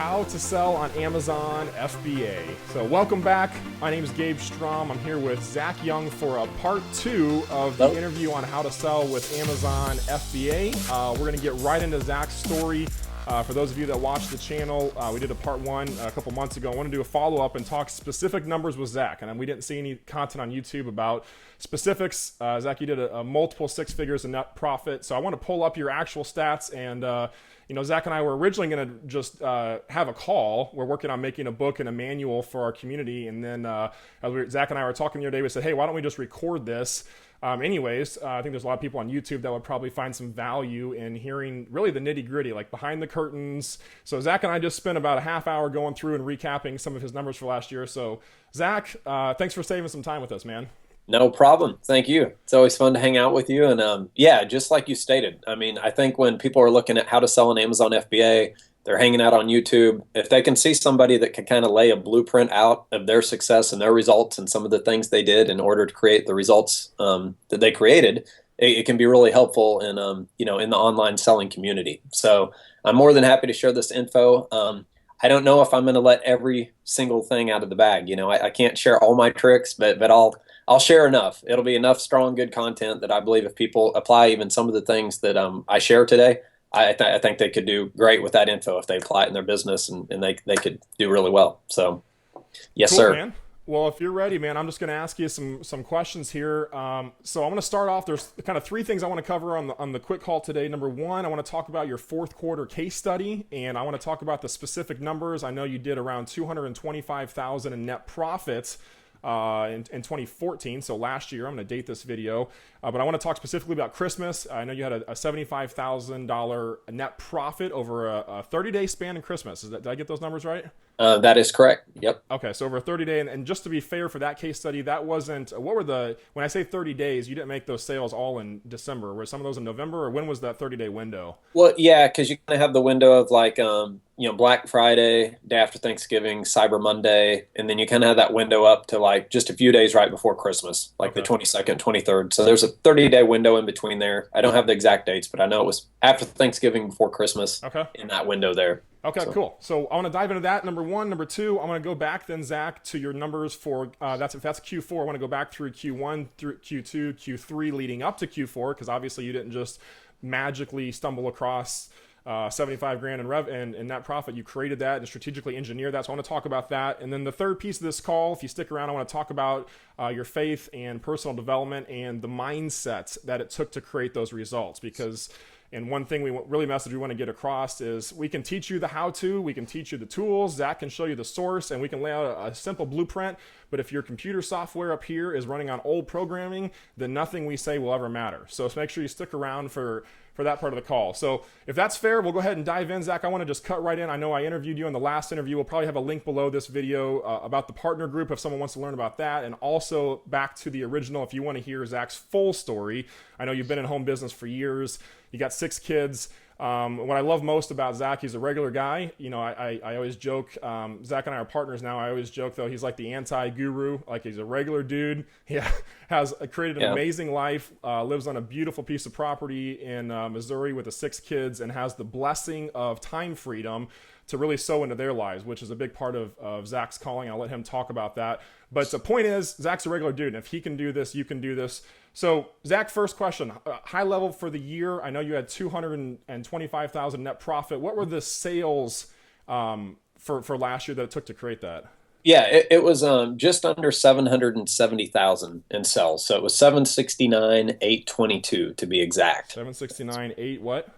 How to Sell on Amazon FBA. So welcome back. My name is Gabe Strom. I'm here with Zach Young for a part 2 of the interview on how to sell with Amazon FBA. We're going to get right into Zach's story. For those of you that watch the channel, we did a part 1 a couple months ago. I want to do a follow-up and talk specific numbers with Zach. And we didn't see any content on YouTube about specifics. Zach, you did a multiple 6 figures in net profit. So I want to pull up your actual stats. And Zach and I were originally going to just have a call. We're working on making a book and a manual for our community. And then Zach and I were talking the other day. We said, hey, why don't we just record this? I think there's a lot of people on YouTube that would probably find some value in hearing really the nitty gritty, like behind the curtains. So Zach and I just spent about a half hour going through and recapping some of his numbers for last year. So Zach, thanks for saving some time with us, man. No problem. Thank you. It's always fun to hang out with you. And just like you stated, I think when people are looking at how to sell on Amazon FBA, they're hanging out on YouTube. If they can see somebody that can kind of lay a blueprint out of their success and their results and some of the things they did in order to create the results that they created, it can be really helpful in in the online selling community. So I'm more than happy to share this info. I don't know if I'm going to let every single thing out of the bag. I can't share all my tricks, but I'll share enough. It'll be enough strong, good content that I believe if people apply even some of the things that I share today, I think they could do great with that info if they apply it in their business, and they could do really well. So, yes, cool, sir. Man. Well, if you're ready, man, I'm just going to ask you some questions here. So I'm going to start off. There's kind of 3 things I want to cover on the quick call today. Number 1, I want to talk about your 4th quarter case study, and I want to talk about the specific numbers. I know you did around $225,000 in net profits in 2014, so last year. I'm going to date this video, but I want to talk specifically about Christmas. I know you had a $75,000 net profit over a 30-day span in Christmas. Did I get those numbers right? That is correct. Yep. Okay, so over a 30-day, and just to be fair for that case study, that wasn't, when I say 30 days, you didn't make those sales all in December. Were some of those in November, or when was that 30-day window? Well, yeah, because you kind of have the window of Black Friday, day after Thanksgiving, Cyber Monday, and then you kind of have that window up to just a few days right before Christmas, the 22nd, 23rd. So there's a 30-day window in between there. I don't have the exact dates, but I know it was after Thanksgiving, before Christmas, in that window there. Okay, cool. So I want to dive into that. Number 1. Number 2, I want to go back then, Zach, to your numbers for, if that's Q4, I want to go back through Q1, through Q2, Q3, leading up to Q4, because obviously you didn't just magically stumble across 75 grand in net profit. You created that and strategically engineered that. So I want to talk about that. And then the third piece of this call, if you stick around, I want to talk about your faith and personal development and the mindset that it took to create those results. And one thing we want to get across is we can teach you the how-to, we can teach you the tools, Zach can show you the source, and we can lay out a simple blueprint. But if your computer software up here is running on old programming, then nothing we say will ever matter. So make sure you stick around for that part of the call. So if that's fair, we'll go ahead and dive in. Zach, I want to just cut right in. I know I interviewed you in the last interview. We'll probably have a link below this video about the partner group if someone wants to learn about that. And also back to the original if you want to hear Zach's full story. I know you've been in home business for years. You got 6 kids. What I love most about Zach, he's a regular guy. I always joke, Zach and I are partners now. I always joke, though, he's like the anti-guru. He's a regular dude. He has created an amazing life, lives on a beautiful piece of property in Missouri with the 6 kids, and has the blessing of time freedom to really sow into their lives, which is a big part of Zach's calling. I'll let him talk about that. But the point is, Zach's a regular dude, and if he can do this, you can do this. So, Zach, first question, high level for the year. I know you had $225,000 net profit. What were the sales for last year that it took to create that? Yeah, it was just under 770,000 in sales. So it was 769,822 to be exact. 769,8 what?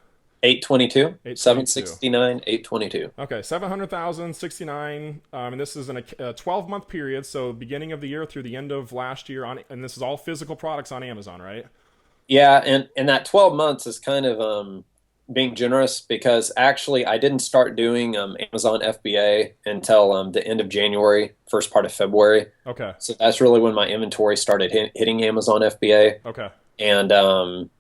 822. 769, 822. Okay, 700,000, 69, and this is in a 12-month period, so beginning of the year through the end of last year, and this is all physical products on Amazon, right? Yeah, and that 12 months is kind of being generous, because actually I didn't start doing Amazon FBA until the end of January, first part of February. Okay. So that's really when my inventory started hitting Amazon FBA. Okay. And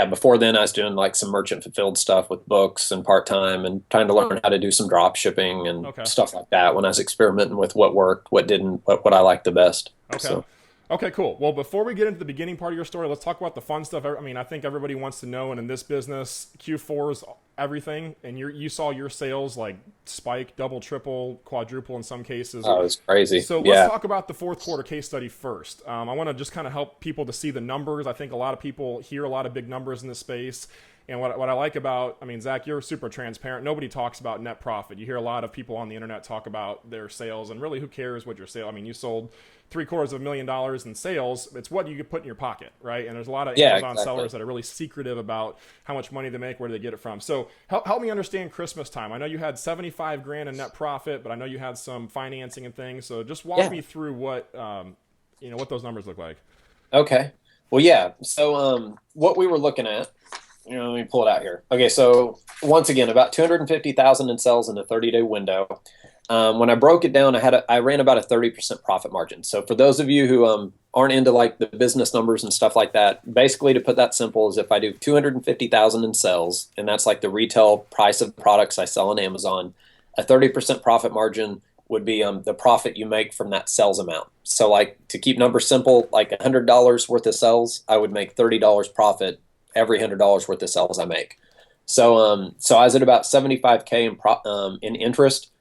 before then I was doing some merchant fulfilled stuff with books and part-time and trying to learn how to do some drop shipping and stuff like that when I was experimenting with what worked, what didn't, what I liked the best. Okay. So. Okay, cool. Well, before we get into the beginning part of your story, let's talk about the fun stuff. I mean, I think everybody wants to know, and in this business, Q4 is everything, and you saw your sales like spike, double, triple, quadruple in some cases. Oh, it's crazy. So let's Yeah. talk about the fourth quarter case study first. I want to just kind of help people to see the numbers. I think a lot of people hear a lot of big numbers in this space. And what I like about, I mean, Zach, you're super transparent. Nobody talks about net profit. You hear a lot of people on the internet talk about their sales, and really, who cares what your sale? I mean, you sold $750,000 in sales. It's what you could put in your pocket, right? And there's a lot of Yeah, Amazon exactly. sellers that are really secretive about how much money they make, where do they get it from. So help me understand Christmas time. I know you had 75 grand in net profit, but I know you had some financing and things. So just walk Yeah. me through what what those numbers look like. Okay. Well, yeah. So, what we were looking at, let me pull it out here. Okay. So once again, about 250,000 in sales in a 30-day window. When I broke it down, I ran about a 30% profit margin. So for those of you who aren't into like the business numbers and stuff like that, basically to put that simple is if I do 250,000 in sales, and that's like the retail price of products I sell on Amazon, a 30% profit margin would be the profit you make from that sales amount. So like to keep numbers simple, like $100 worth of sales, I would make $30 profit every $100 worth of sales I make. So I was at about 75K in interest,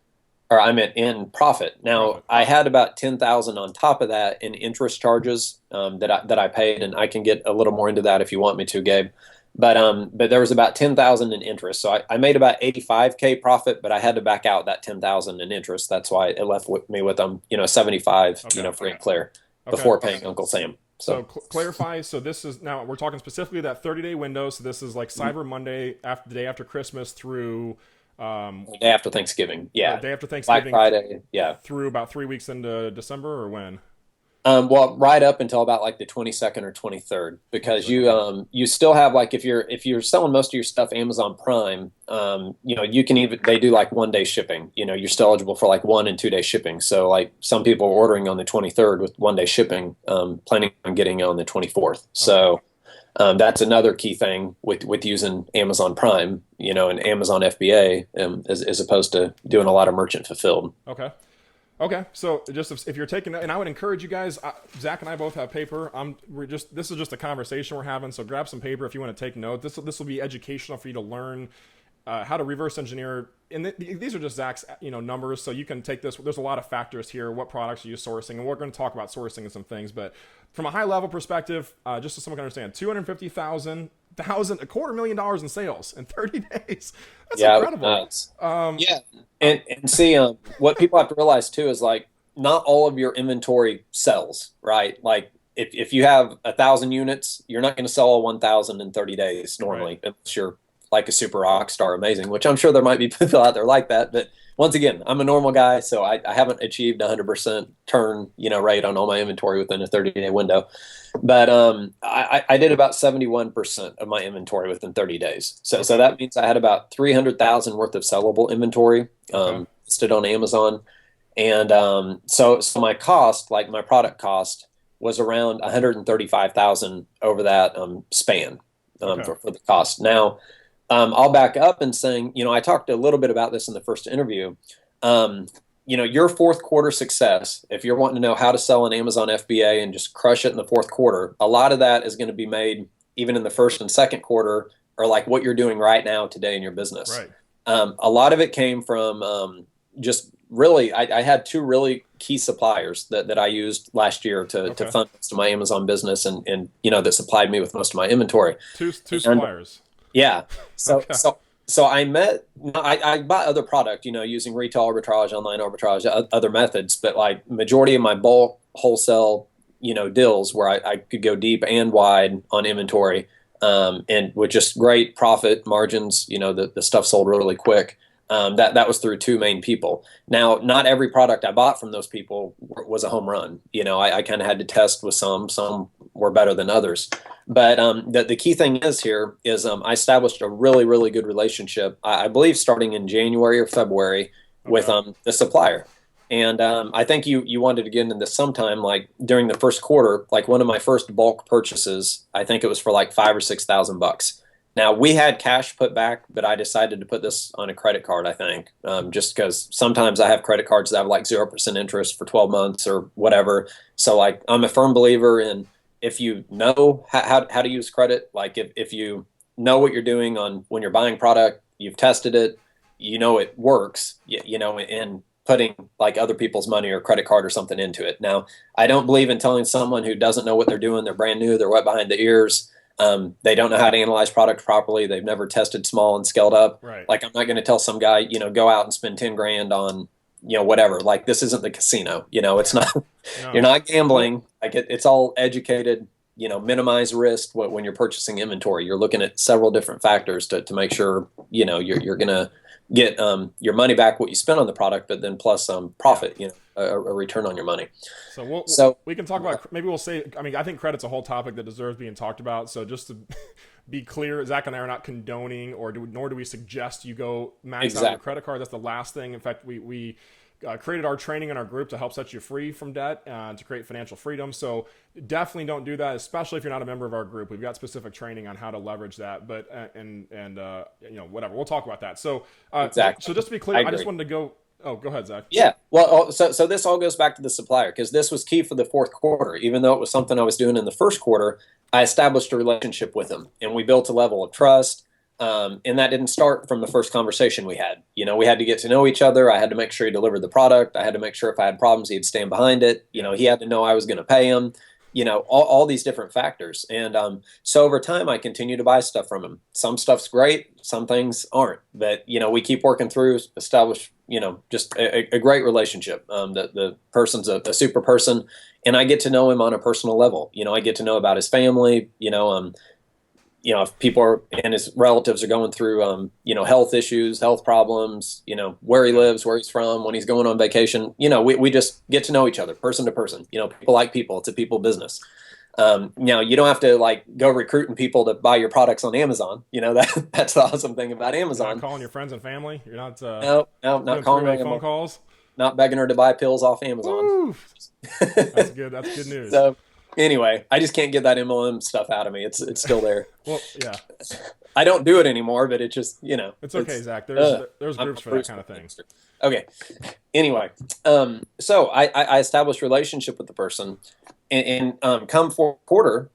or I meant in profit. Now Profit. I had about 10,000 on top of that in interest charges that I paid, and I can get a little more into that if you want me to, Gabe. But there was about 10,000 in interest, so I made about 85K profit, but I had to back out that 10,000 in interest. That's why it left me with 75, Okay. free and clear Okay. before paying Uncle Sam. So So clarify. So this is now we're talking specifically that 30-day window. So this is like Cyber Monday, after the day after Christmas through the day after Thanksgiving, the yeah, day after Black Thanksgiving, Friday, yeah. through about 3 weeks into December, or when? Well, right up until about like the 22nd or 23rd, because 22nd. Okay. you still have like if you're selling most of your stuff Amazon Prime, you can even they do like 1 day shipping. You're still eligible for like 1 and 2 day shipping. So like some people are ordering on the 23rd with 1 day shipping, planning on getting on the 24th. Okay. So that's another key thing with using Amazon Prime, and Amazon FBA, as opposed to doing a lot of merchant fulfilled. Okay. Okay, so just if you're taking, and I would encourage you guys. Zach and I both have paper. This is just a conversation we're having. So grab some paper if you want to take note. This will be educational for you to learn how to reverse engineer. And these are just Zach's numbers, so you can take this. There's a lot of factors here. What products are you sourcing? And we're going to talk about sourcing and some things. But from a high level perspective, just so someone can understand, 250,000, $250,000 in sales in 30 days. That's Yeah, incredible. yeah, and see, what people have to realize too is like not all of your inventory sells, right? Like if you have 1,000 units, you're not going to sell all 1,000 in 30 days Right. normally, unless you're like a super rock star, amazing. Which I'm sure there might be people out there like that, but once again, I'm a normal guy, so I haven't achieved 100% turn, rate on all my inventory within a 30-day window. But I did about 71% of my inventory within 30 days. So Okay. that means I had about 300,000 worth of sellable inventory Okay. listed on Amazon. And so my cost, like my product cost, was around 135,000 over that span Okay. for the cost. Now, I'll back up and saying, I talked a little bit about this in the first interview. Um, your fourth quarter success, if you're wanting to know how to sell an Amazon FBA and just crush it in the fourth quarter, a lot of that is going to be made even in the first and second quarter, or like what you're doing right now today in your business. Right. A lot of it came from just really, I had two really key suppliers that I used last year to Okay. fund most of my Amazon business and that supplied me with most of my inventory. Two And suppliers. yeah. So Okay. so so I bought other product, using retail arbitrage, online arbitrage, other methods, but like majority of my bulk wholesale, deals where I could go deep and wide on inventory, and with just great profit margins, the stuff sold really quick. That was through two main people. Now, not every product I bought from those people was a home run. I kind of had to test with some were better than others. But the key thing is I established a really, really good relationship, I believe starting in January or February with Okay. the supplier. And I think you wanted to get into this sometime, like during the first quarter, like one of my first bulk purchases, I think it was for like $5,000 or $6,000. Now we had cash put back, but I decided to put this on a credit card, I think, just because sometimes I have credit cards that have like 0% interest for 12 months or whatever. So like I'm a firm believer in, if you know how to use credit, like if you know what you're doing on when you're buying product, you've tested it, you know it works, you know, and putting like other people's money or credit card or something into it. Now, I don't believe in telling someone who doesn't know what they're doing, they're brand new, they're wet behind the ears, they don't know how to analyze product properly, they've never tested small and scaled up. Right. Like I'm not going to tell some guy, you know, go out and spend 10 grand on, you know, whatever. Like this isn't the casino, you know, it's not, No. you're not gambling. Like it's all educated, you know, minimize risk when you're purchasing inventory. You're looking at several different factors to make sure, you know, you're going to get your money back, what you spent on the product, but then plus profit, you know, a return on your money. So we can talk about, maybe we'll say, I mean, I think credit's a whole topic that deserves being talked about. So just to be clear, Zach and I are not condoning nor do we suggest you go max out your credit card. That's the last thing. In fact, we created our training in our group to help set you free from debt, to create financial freedom. So definitely don't do that, especially if you're not a member of our group. We've got specific training on how to leverage that, but and you know, whatever, we'll talk about that. So so just to be clear, I just wanted to go. Oh, go ahead, Zach. Yeah. Well, so this all goes back to the supplier, because this was key for the fourth quarter. Even though it was something I was doing in the first quarter, I established a relationship with him, and we built a level of trust. And that didn't start from the first conversation we had. You know, we had to get to know each other. I had to make sure he delivered the product. I had to make sure if I had problems, he'd stand behind it. You know, he had to know I was going to pay him. You know, all these different factors. And so over time, I continue to buy stuff from him. Some stuff's great, some things aren't. But, you know, we keep working through, establish, you know, just a great relationship. The person's a super person, and I get to know him on a personal level. You know, I get to know about his family, you know, if people are, and his relatives are going through, you know, health issues, health problems, you know, where he lives, where he's from, when he's going on vacation, you know, we just get to know each other person to person. You know, people like people. It's a people business. Now, you don't have to like go recruiting people to buy your products on Amazon. You know, that's the awesome thing about Amazon. You're not calling your friends and family. You're not no, not calling them phone calls. Not begging her to buy pills off Amazon. That's good. That's good news. So, anyway, I just can't get that MLM stuff out of me. It's still there. Well, yeah. I don't do it anymore, but it just, you know. It's okay, Zach. There's groups for that kind of thing. Okay. Anyway, so I established a relationship with the person, and come fourth quarter,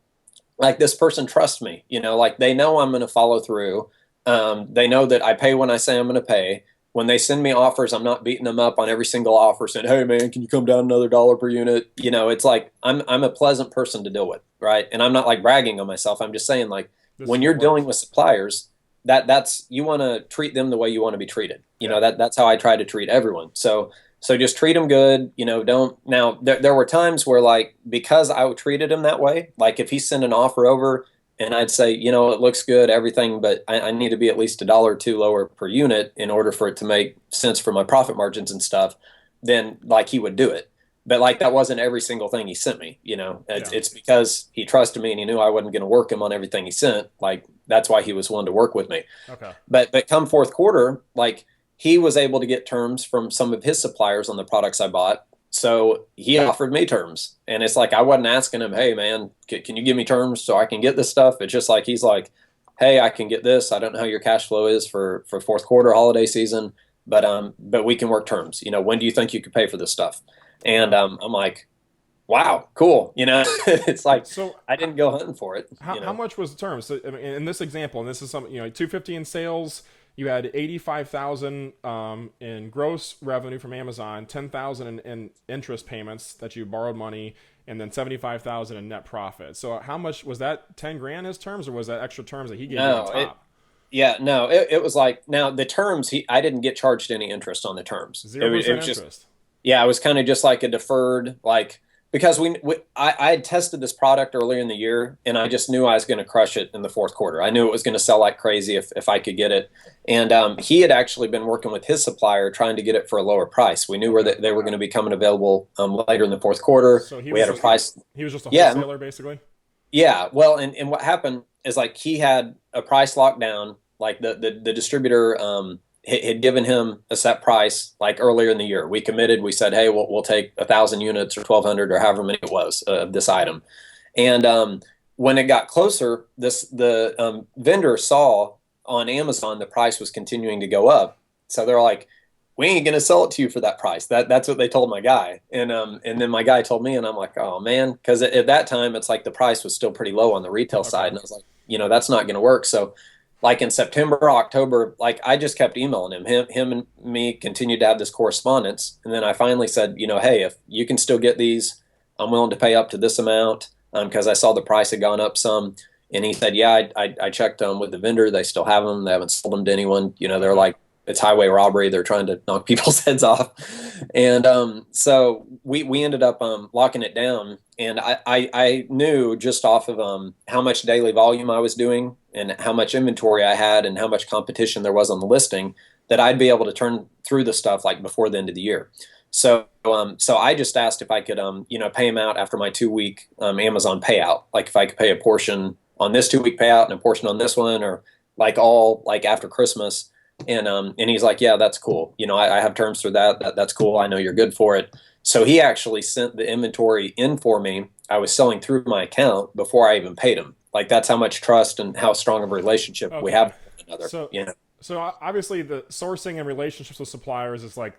like this person trusts me. You know, like they know I'm going to follow through. They know that I pay when I say I'm going to pay. When they send me offers, I'm not beating them up on every single offer saying, hey, man, can you come down another dollar per unit? You know, it's like I'm a pleasant person to deal with, right? And I'm not like bragging on myself. I'm just saying, like, when you're dealing with suppliers, that's you want to treat them the way you want to be treated. You know, that's how I try to treat everyone. So just treat them good. You know, don't. Now, there were times where, like, because I treated him that way, like if he sent an offer over, and I'd say, you know, it looks good, everything, but I need to be at least $1 or $2 lower per unit in order for it to make sense for my profit margins and stuff, then like he would do it. But like that wasn't every single thing he sent me, you know. It's because he trusted me and he knew I wasn't going to work him on everything he sent. Like that's why he was willing to work with me. Okay. But come fourth quarter, like he was able to get terms from some of his suppliers on the products I bought. So he offered me terms, and it's like I wasn't asking him, hey, man, can you give me terms so I can get this stuff? It's just like he's like, hey, I can get this. I don't know how your cash flow is for fourth quarter holiday season, but we can work terms. You know, when do you think you could pay for this stuff? And I'm like, wow, cool. You know, it's like so I didn't go hunting for it. How much was the terms? So, I mean, in this example, and this is something, you know, 250 in sales. You had 85,000 in gross revenue from Amazon, 10,000 in interest payments that you borrowed money, and then 75,000 in net profit. So how much was that? 10 grand his terms, or was that extra terms that he gave you on top? It was like, now the terms, I didn't get charged any interest on the terms. 0% interest. Just, yeah, it was kind of just like a deferred, like, because I had tested this product earlier in the year, and I just knew I was going to crush it in the fourth quarter. I knew it was going to sell like crazy if I could get it. And he had actually been working with his supplier trying to get it for a lower price. We knew where they were going to be coming available later in the fourth quarter. So we had a price. He was just a wholesaler, basically? Yeah. Well, and what happened is like he had a price locked down. Like the distributor had given him a set price like earlier in the year. We committed. We said, hey, we'll take 1,000 units or 1,200 or however many it was of this item. And when it got closer, the vendor saw on Amazon the price was continuing to go up. So they're like, we ain't gonna sell it to you for that price. That's what they told my guy. And then my guy told me, and I'm like, oh man, because at that time it's like the price was still pretty low on the retail side, and I was like, that's not gonna work. So like in September, October, like I just kept emailing him. Him and me continued to have this correspondence, and then I finally said, hey, if you can still get these, I'm willing to pay up to this amount, because I saw the price had gone up some. And he said, yeah, I checked with the vendor. They still have them. They haven't sold them to anyone. They're like, it's highway robbery. They're trying to knock people's heads off. And so we ended up locking it down. And I knew just off of how much daily volume I was doing and how much inventory I had and how much competition there was on the listing that I'd be able to turn through the stuff like before the end of the year. So I just asked if I could pay him out after my 2-week Amazon payout, like if I could pay a portion on this 2-week payout and a portion on this one, or like all like after Christmas. And he's like, yeah, that's cool. I have terms for that. That's cool. I know you're good for it. So he actually sent the inventory in for me. I was selling through my account before I even paid him. Like that's how much trust and how strong of a relationship we have with one another. So obviously the sourcing and relationships with suppliers is like,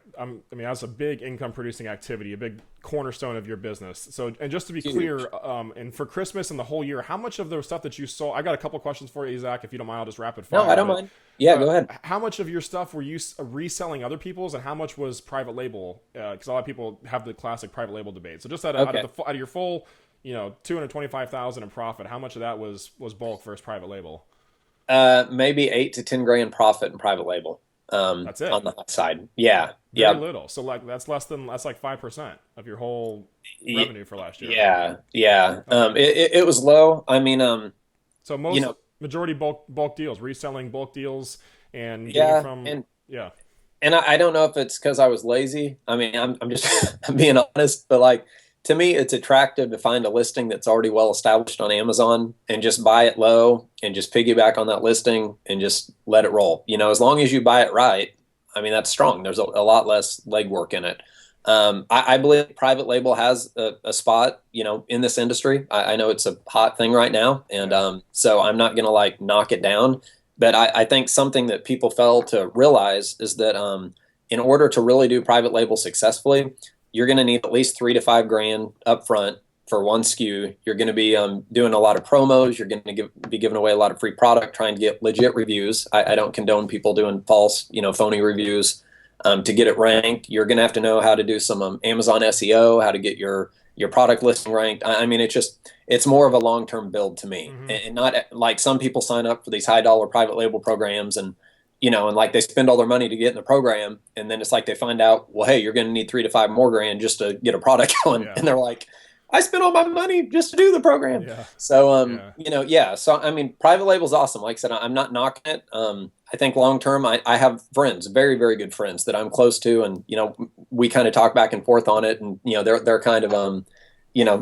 that's a big income producing activity, a big cornerstone of your business. So, and just to be clear, and for Christmas and the whole year, how much of the stuff that you sold, I got a couple questions for you, Zach, if you don't mind, I'll just rapid fire. No, I don't mind. Yeah, go ahead. How much of your stuff were you reselling other people's, and how much was private label? Because a lot of people have the classic private label debate. So just out of your full, $225,000 in profit, how much of that was bulk versus private label? Maybe 8 to 10 grand profit in private label. That's it on the hot side. Yeah. Very little. So like that's like 5% of your whole revenue for last year. Yeah. It was low. I mean, so majority bulk deals, reselling bulk deals, and And I don't know if it's because I was lazy. I mean, I'm just I'm being honest, but like to me, it's attractive to find a listing that's already well established on Amazon and just buy it low and just piggyback on that listing and just let it roll. As long as you buy it right, I mean, that's strong. There's a lot less legwork in it. I believe private label has a spot, in this industry. I know it's a hot thing right now. And so I'm not going to like knock it down. But I think something that people fail to realize is that in order to really do private label successfully, you're going to need at least $3 to $5 grand up front for one SKU. You're going to be doing a lot of promos. You're going to be giving away a lot of free product, trying to get legit reviews. I don't condone people doing false, phony reviews to get it ranked. You're going to have to know how to do some Amazon SEO, how to get your product listing ranked. I mean, it's more of a long-term build to me, and not like some people sign up for these high-dollar private label programs and like they spend all their money to get in the program, and then it's like they find out, well, hey, you're going to need $3 to $5 more grand just to get a product going, and they're like, I spent all my money just to do the program. So, So I mean, private label is awesome. Like I said, I'm not knocking it. I think long term, I have friends, very very good friends that I'm close to, and we kind of talk back and forth on it, and they're kind of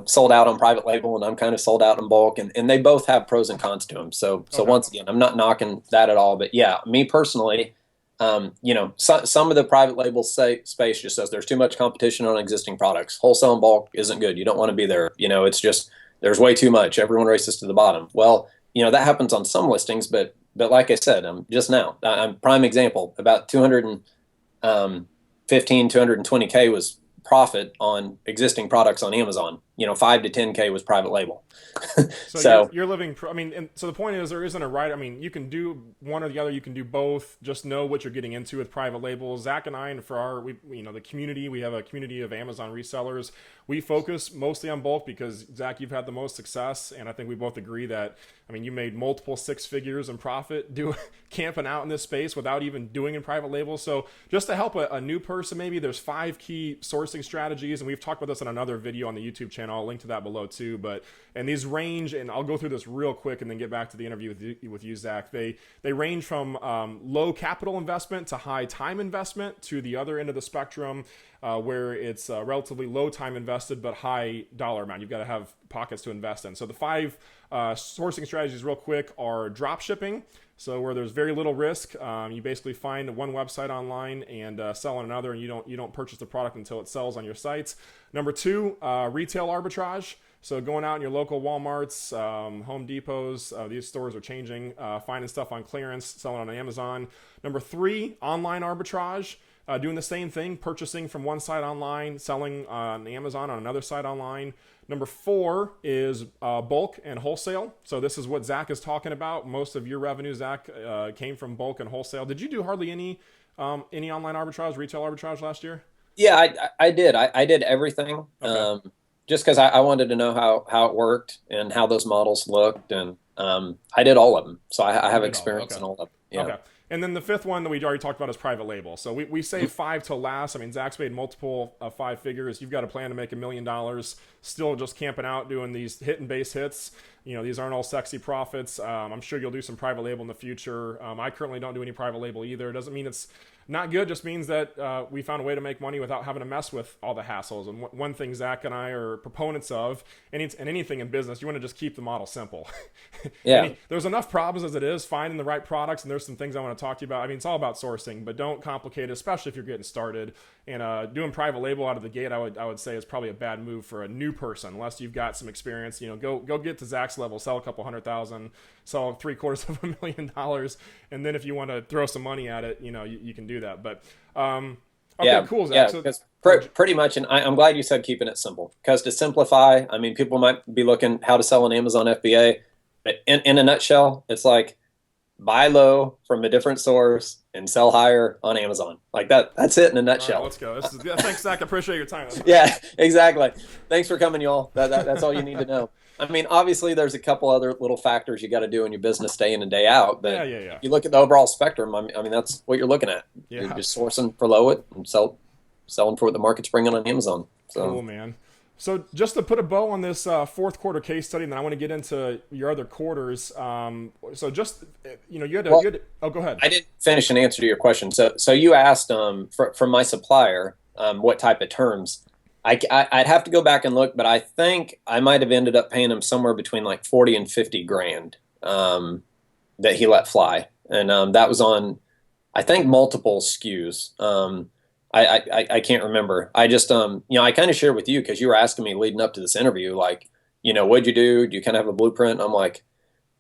sold out on private label, and I'm kind of sold out in bulk, and they both have pros and cons to them. So once again, I'm not knocking that at all, but yeah, me personally, some of the private label space just says there's too much competition on existing products. Wholesale and bulk isn't good. You don't want to be there. It's just, there's way too much. Everyone races to the bottom. Well, that happens on some listings, but like I said, just now, I'm prime example, about 220K was profit on existing products on Amazon. 5 to 10K was private label. So you're living. So the point is, there isn't a right. I mean, you can do one or the other. You can do both. Just know what you're getting into with private labels. Zach and I, and for our, the community, we have a community of Amazon resellers. We focus mostly on bulk because Zach, you've had the most success, and I think we both agree that. You made multiple 6 figures in profit camping out in this space without even doing in private labels. So just to help a new person, maybe there's 5 key sourcing strategies, and we've talked about this in another video on the YouTube channel. I'll link to that below too. And these range, and I'll go through this real quick and then get back to the interview with you, Zach. They range from low capital investment to high time investment to the other end of the spectrum, where it's relatively low time invested but high dollar amount. You've got to have pockets to invest in. So the 5 sourcing strategies real quick are drop shipping. So where there's very little risk, you basically find one website online and sell on another, and you don't purchase the product until it sells on your sites. Number 2, retail arbitrage. So going out in your local Walmarts, Home Depots, these stores are changing, finding stuff on clearance, selling on Amazon. Number 3, online arbitrage. Doing the same thing, purchasing from one site online, selling on Amazon on another site online. Number 4 is bulk and wholesale. So this is what Zach is talking about. Most of your revenue, Zach, came from bulk and wholesale. Did you do hardly any online arbitrage, retail arbitrage last year? Yeah, I did. I did everything. Okay. Just because I wanted to know how it worked and how those models looked, and I did all of them. So I have You did all. experience Okay. in all of them. Yeah. Okay. And then the 5th one that we already talked about is private label. So we save 5 till last. I mean, Zach's made multiple 5 figures. You've got a plan to make $1 million, still just camping out doing these hit and base hits. You know, these aren't all sexy profits. I'm sure you'll do some private label in the future. I currently don't do any private label either. It doesn't mean it's not good, just means that we found a way to make money without having to mess with all the hassles. And one thing Zach and I are proponents of, and anything in business, you want to just keep the model simple. Yeah. There's enough problems as it is, finding the right products, and there's some things I want to talk to you about. I mean, it's all about sourcing, but don't complicate it, especially if you're getting started. And doing private label out of the gate, I would say is probably a bad move for a new person, unless you've got some experience. You know, go get to Zach's level, sell a couple $100,000, sell $750,000, and then if you want to throw some money at it, you know, you can do that. But okay, Yeah, cool, Zach. yeah, So, because pretty much, and I'm glad you said keeping it simple, because to simplify, I mean, people might be looking how to sell on Amazon FBA. But in a nutshell, it's like buy low from a different source and sell higher on Amazon. Like that's it in a all right, nutshell. let's go. Thanks, Zach. I appreciate your time. Yeah, exactly. Thanks for coming, y'all. That's all you need to know. I mean, obviously, there's a couple other little factors you got to do in your business day in and day out. But Yeah. you look at the overall spectrum. I mean, that's what you're looking at. Yeah. You're just sourcing for low it and selling for what the market's bringing on Amazon. So Cool, man. So just to put a bow on this 4th quarter case study, and then I want to get into your other quarters. So just, you know, you had oh, go ahead. I didn't finish an answer to your question. So you asked from my supplier what type of terms. I'd have to go back and look, but I think I might have ended up paying him somewhere between like 40 and 50 grand that he let fly, and that was on, I think, multiple SKUs. I can't remember. I just you know, I kind of shared with you because you were asking me leading up to this interview, like, you know, what'd you do? Do you kind of have a blueprint? And I'm like,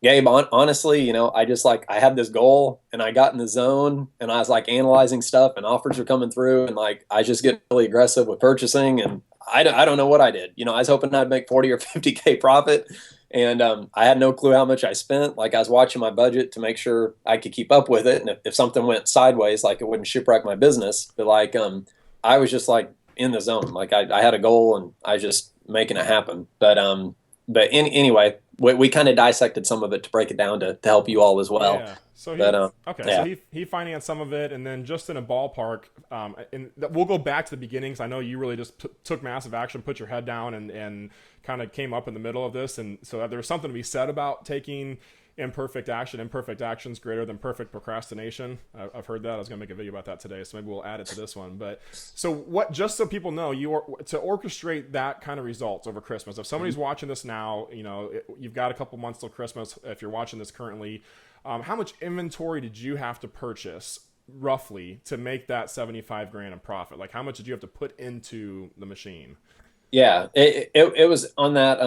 Gabe, honestly, you know, I just like, I had this goal and I got in the zone and I was like analyzing stuff and offers were coming through, and like I just get really aggressive with purchasing, and I don't know what I did. You know, I was hoping I'd make 40 or 50K profit, and I had no clue how much I spent. Like I was watching my budget to make sure I could keep up with it, and if something went sideways, like it wouldn't shipwreck my business. But like I was just like in the zone. Like I had a goal and I was just making it happen. But anyway, we kind of dissected some of it to break it down to help you all as well. Yeah. So Yeah. so he financed some of it, and then just in a ballpark, and we'll go back to the beginnings. I know you really just took massive action, put your head down, and kind of came up in the middle of this, and so there's something to be said about taking imperfect action. Imperfect action's greater than perfect procrastination. I've heard that. I was gonna make a video about that today, so maybe we'll add it to this one. But so what? Just so people know, to orchestrate that kind of results over Christmas. If somebody's watching this now, you know you've got a couple months till Christmas. If you're watching this currently, how much inventory did you have to purchase roughly to make that 75 grand in profit? Like, how much did you have to put into the machine? Yeah, it was on that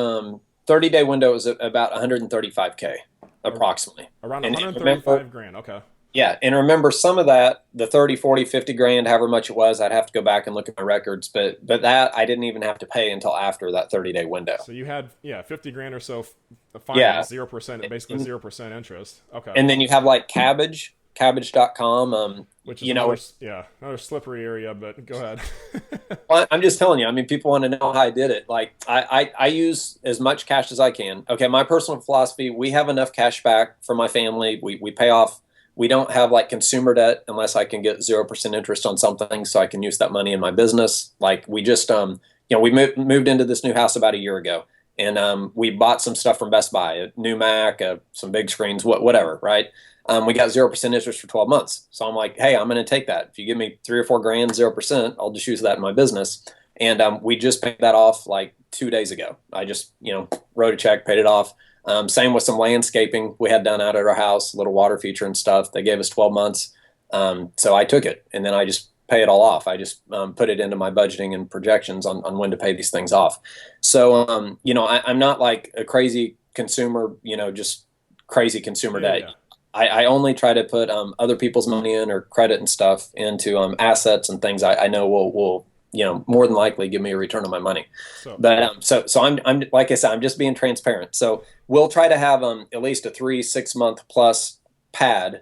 30-day window. It was about 135K approximately. Around And 135 grand. Okay. Yeah, and remember some of that, the 30, 40, 50 grand, however much it was, I'd have to go back and look at my records, but that I didn't even have to pay until after that 30-day window. So you had 50 grand or so Yeah. finance, 0%, basically 0% interest. Okay. And then you have like cabbage.com. Which is you know, another slippery area, but go ahead. I'm just telling you, I mean, people want to know how I did it. Like I use as much cash as I can. Okay, my personal philosophy, we have enough cash back for my family. We pay off. We don't have like consumer debt unless I can get 0% interest on something, so I can use that money in my business. Like we just, you know, we moved into this new house about a year ago, and we bought some stuff from Best Buy, a new Mac, some big screens, whatever, right? We got 0% interest for 12 months. So I'm like, hey, I'm going to take that. If you give me 3 or 4 grand, 0%, I'll just use that in my business. And we just paid that off like 2 days ago. I just, you know, wrote a check, paid it off. Same with some landscaping we had done out at our house, a little water feature and stuff. They gave us 12 months. So I took it, and then I just pay it all off. I just put it into my budgeting and projections on when to pay these things off. So, I'm not like a crazy consumer, just crazy consumer Yeah, debt. yeah. I only try to put other people's money in or credit and stuff into assets and things I know will more than likely give me a return on my money. So But I'm like I said, I'm just being transparent. So we'll try to have at least a 3 6 month plus pad,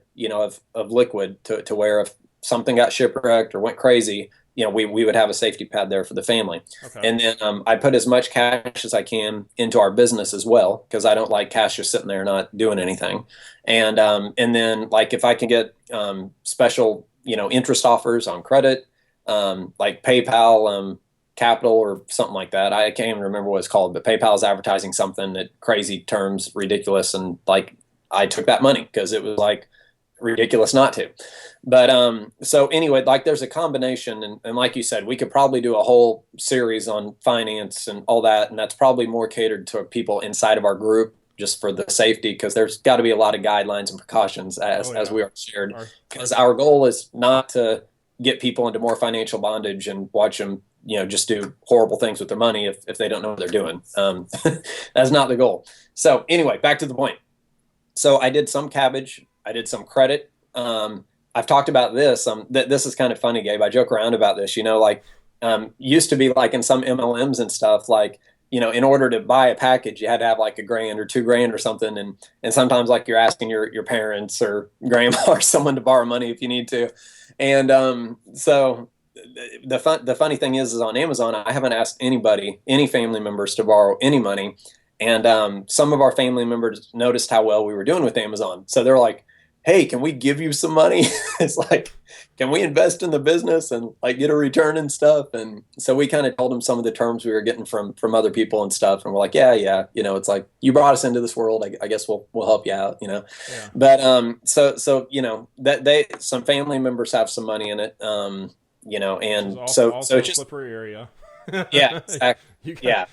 of liquid to where if something got shipwrecked or went crazy, we would have a safety pad there for the family. okay. And then I put as much cash as I can into our business as well because I don't like cash just sitting there not doing anything. And then like if I can get special interest offers on credit, like PayPal Capital or something like that. I can't even remember what it's called, but PayPal is advertising something at crazy terms, ridiculous, and like I took that money because it was like ridiculous not to. But so anyway, like there's a combination, and like you said, we could probably do a whole series on finance and all that, and that's probably more catered to people inside of our group just for the safety because there's got to be a lot of guidelines and precautions as we are shared because our goal is not to get people into more financial bondage and watch them just do horrible things with their money if they don't know what they're doing. That's not the goal. So anyway, back to the point. So I did some cabbage. I did some credit. I've talked about this. This is kind of funny, Gabe. I joke around about this. Like used to be like in some MLMs and stuff. Like in order to buy a package, you had to have like $1,000 or $2,000 or something. And sometimes like you're asking your parents or grandma or someone to borrow money if you need to. And so the funny thing is on Amazon, I haven't asked anybody, any family members to borrow any money. And some of our family members noticed how well we were doing with Amazon. So they're like, hey, can we give you some money? It's like, can we invest in the business and like get a return and stuff? And so we kind of told them some of the terms we were getting from other people and stuff. And we're like, yeah. It's like, you brought us into this world. I guess we'll help you out, Yeah. But so that some family members have some money in it, and Also so it's a just, slippery area. yeah, exactly. You got, Yeah.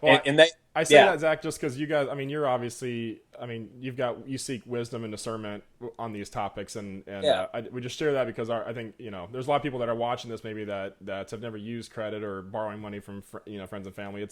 well, And they, I say yeah. that, Zach, just because you guys, I mean, you're obviously, I mean, you seek wisdom and discernment on these topics, and Yeah. we just share that because I think there's a lot of people that are watching this maybe that have never used credit or borrowing money from friends and family.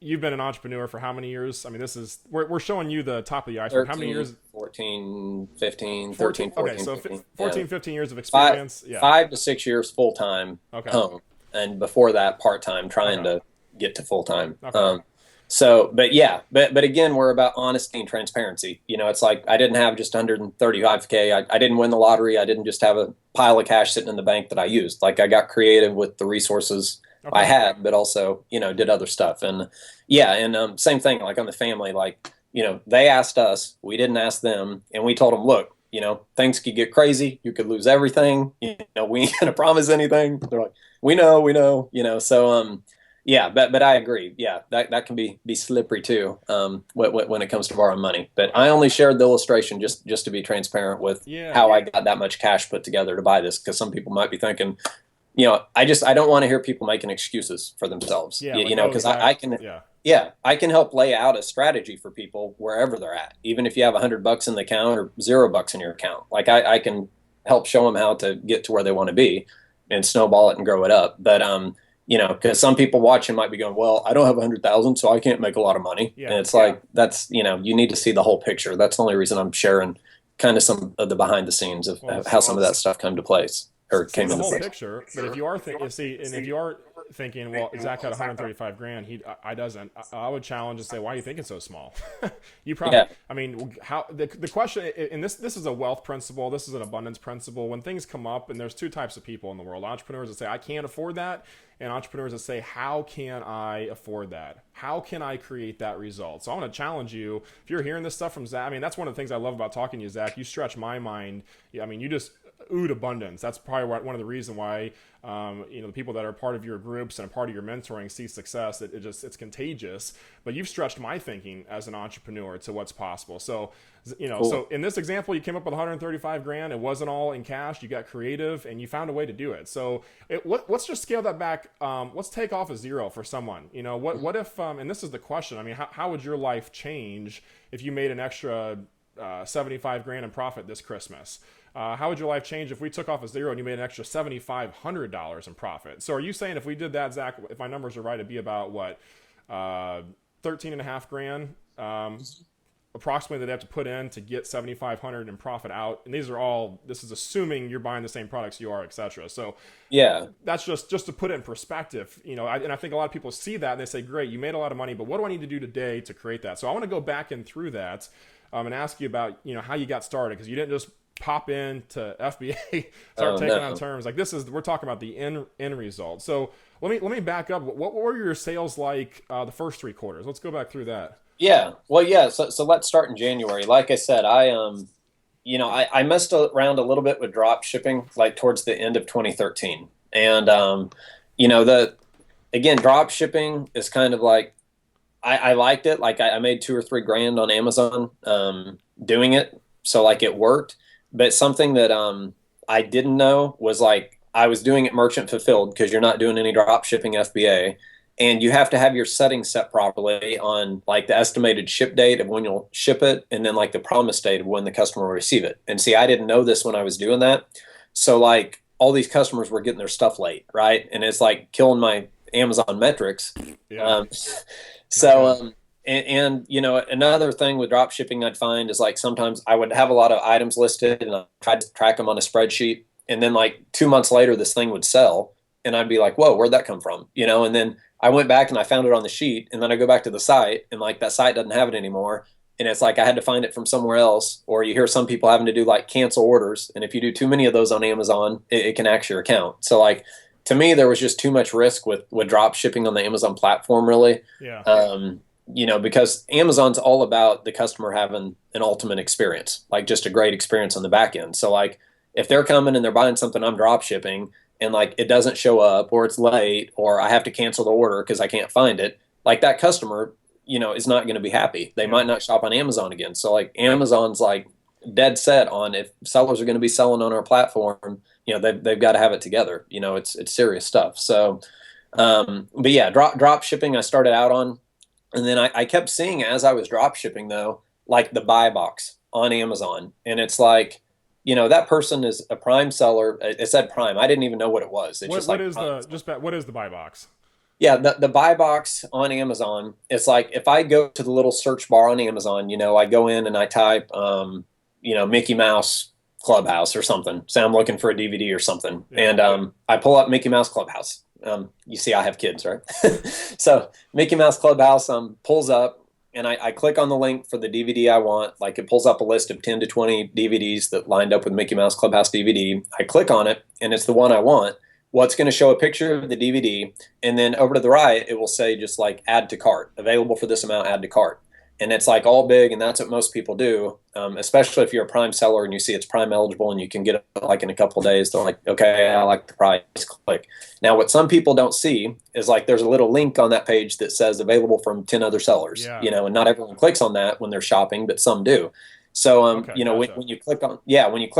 You've been an entrepreneur for how many years? I mean, we're showing you the top of the iceberg. 13, How many years? 14, 15, 14. 13, 14, Okay, so 15. 14, Yeah. 15 years of Five, experience. Yeah. 5 to 6 years full time Okay. home, and before that part time, trying Okay. to get to full time. Okay. So, but yeah, but again, we're about honesty and transparency. It's like I didn't have just 135K. I didn't win the lottery. I didn't just have a pile of cash sitting in the bank that I used. Like I got creative with the resources I Okay. had, but also did other stuff. And yeah, and same thing like on the family. Like they asked us, we didn't ask them, and we told them, look, things could get crazy. You could lose everything. We ain't gonna promise anything. They're like, we know. So yeah, but I agree. Yeah, that can be slippery too when it comes to borrowing money. But I only shared the illustration just to be transparent with Yeah. how I got that much cash put together to buy this, because some people might be thinking, I don't want to hear people making excuses for themselves. Yeah. Because I can. Yeah. Yeah, I can help lay out a strategy for people wherever they're at, even if you have $100 in the account or $0 in your account. Like I can help show them how to get to where they want to be and snowball it and grow it up. But because some people watching might be going, well, I don't have 100,000, so I can't make a lot of money. Yeah. And it's like, that's, you need to see the whole picture. That's the only reason I'm sharing kind of some of the behind the scenes of how some of that stuff came to place or came the into whole place. picture. But if you are thinking, well, Zach had 135 grand, I doesn't. I would challenge and say, why are you thinking so small? You probably. Yeah. I mean, how the question, and this is a wealth principle. This is an abundance principle. When things come up, and there's two types of people in the world: entrepreneurs that say, I can't afford that, and entrepreneurs that say, how can I afford that? How can I create that result? So I want to challenge you. If you're hearing this stuff from Zach, I mean, that's one of the things I love about talking to you, Zach. You stretch my mind. I mean, you just ood abundance. That's probably one of the reasons why the people that are part of your groups and a part of your mentoring see success. It's contagious. But you've stretched my thinking as an entrepreneur to what's possible. So Cool. so in this example, you came up with 135 grand. It wasn't all in cash. You got creative and you found a way to do it. So let's just scale that back. Let's take off a zero for someone. What if and this is the question. I mean, how would your life change if you made an extra 75 grand in profit this Christmas? How would your life change if we took off a zero and you made an extra $7,500 in profit? So are you saying if we did that, Zach, if my numbers are right, it'd be about what, 13 and a half grand, approximately, that they have to put in to get 7,500 in profit out? And this is assuming you're buying the same products you are, etc. So Yeah. that's just to put it in perspective, and I think a lot of people see that and they say, great, you made a lot of money, but what do I need to do today to create that? So I want to go back in through that, and ask you about, how you got started, because you didn't just pop into FBA, start taking on terms. Like, we're talking about the end result. So let me back up. What were your sales like the first 3 quarters? Let's go back through that. Yeah. Well, yeah. So let's start in January. Like I said, I messed around a little bit with drop shipping, like towards the end of 2013. And, again, drop shipping is kind of like, I liked it. Like I made 2 or 3 grand on Amazon, doing it. So like it worked, but something that, I didn't know was, like, I was doing it merchant fulfilled, because you're not doing any drop shipping FBA. And you have to have your settings set properly on, like, the estimated ship date of when you'll ship it, and then like the promise date of when the customer will receive it. And see, I didn't know this when I was doing that. So like all these customers were getting their stuff late, right? And it's like killing my Amazon metrics. Yeah. Another thing with drop shipping I'd find is, like, sometimes I would have a lot of items listed and I tried to track them on a spreadsheet. And then like 2 months later, this thing would sell. And I'd be like, whoa, where'd that come from? And then I went back and I found it on the sheet, and then I go back to the site, and like that site doesn't have it anymore. And it's like I had to find it from somewhere else. Or you hear some people having to do like cancel orders. And if you do too many of those on Amazon, it can axe your account. So like, to me, there was just too much risk with drop shipping on the Amazon platform, really. Yeah. Because Amazon's all about the customer having an ultimate experience, like just a great experience on the back end. So like, if they're coming and they're buying something I'm drop shipping, and like it doesn't show up, or it's late, or I have to cancel the order because I can't find it, like that customer, is not going to be happy. They might not shop on Amazon again. So like Amazon's like dead set on, if sellers are going to be selling on our platform, they've got to have it together. It's serious stuff. So, but yeah, drop shipping I started out on, and then I kept seeing, as I was drop shipping though, like the buy box on Amazon, and it's like, that person is a Prime seller. It said Prime. I didn't even know what it was. It's What is the buy box? Yeah, the buy box on Amazon. It's like, if I go to the little search bar on Amazon, I go in and I type, Mickey Mouse Clubhouse or something. Say I'm looking for a DVD or something, and I pull up Mickey Mouse Clubhouse. You see, I have kids, right? So Mickey Mouse Clubhouse pulls up. And I click on the link for the DVD I want. Like, it pulls up a list of 10 to 20 DVDs that lined up with Mickey Mouse Clubhouse DVD. I click on it, and it's the one I want. Well, it's going to show a picture of the DVD, and then over to the right, it will say just like add to cart, available for this amount, add to cart. And it's like all big, and that's what most people do, especially if you're a Prime seller and you see it's Prime eligible and you can get it like in a couple of days. They're like, okay, I like the price, click. Now, what some people don't see is, like, there's a little link on that page that says available from 10 other sellers, and not everyone clicks on that when they're shopping, but some do. So, gotcha. when you click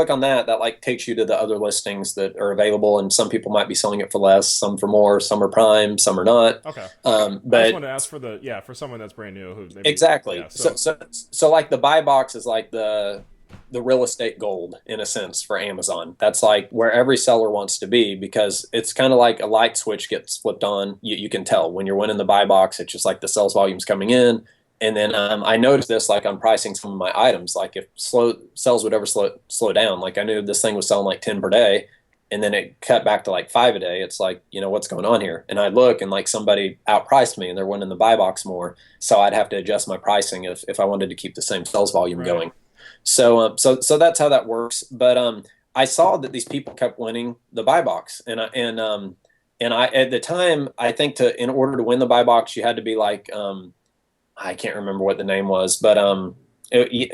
on that like takes you to the other listings that are available, and some people might be selling it for less, some for more, some are Prime, some are not. Okay. But I just wanted to ask for someone that's brand new who maybe, exactly. Yeah, So like the buy box is like the real estate gold, in a sense, for Amazon. That's like where every seller wants to be, because it's kind of like a light switch gets flipped on. You can tell when you're winning the buy box. It's just like the sales volume's coming in. And then I noticed this, like, on pricing some of my items. Like, if sales would ever slow down, like, I knew this thing was selling like 10 per day, and then it cut back to like 5 a day. It's like, what's going on here? And I'd look, and like somebody outpriced me, and they're winning the buy box more. So I'd have to adjust my pricing if I wanted to keep the same sales volume going. So that's how that works. But I saw that these people kept winning the buy box, and I at the time, I think in order to win the buy box, you had to be like, I can't remember what the name was, but you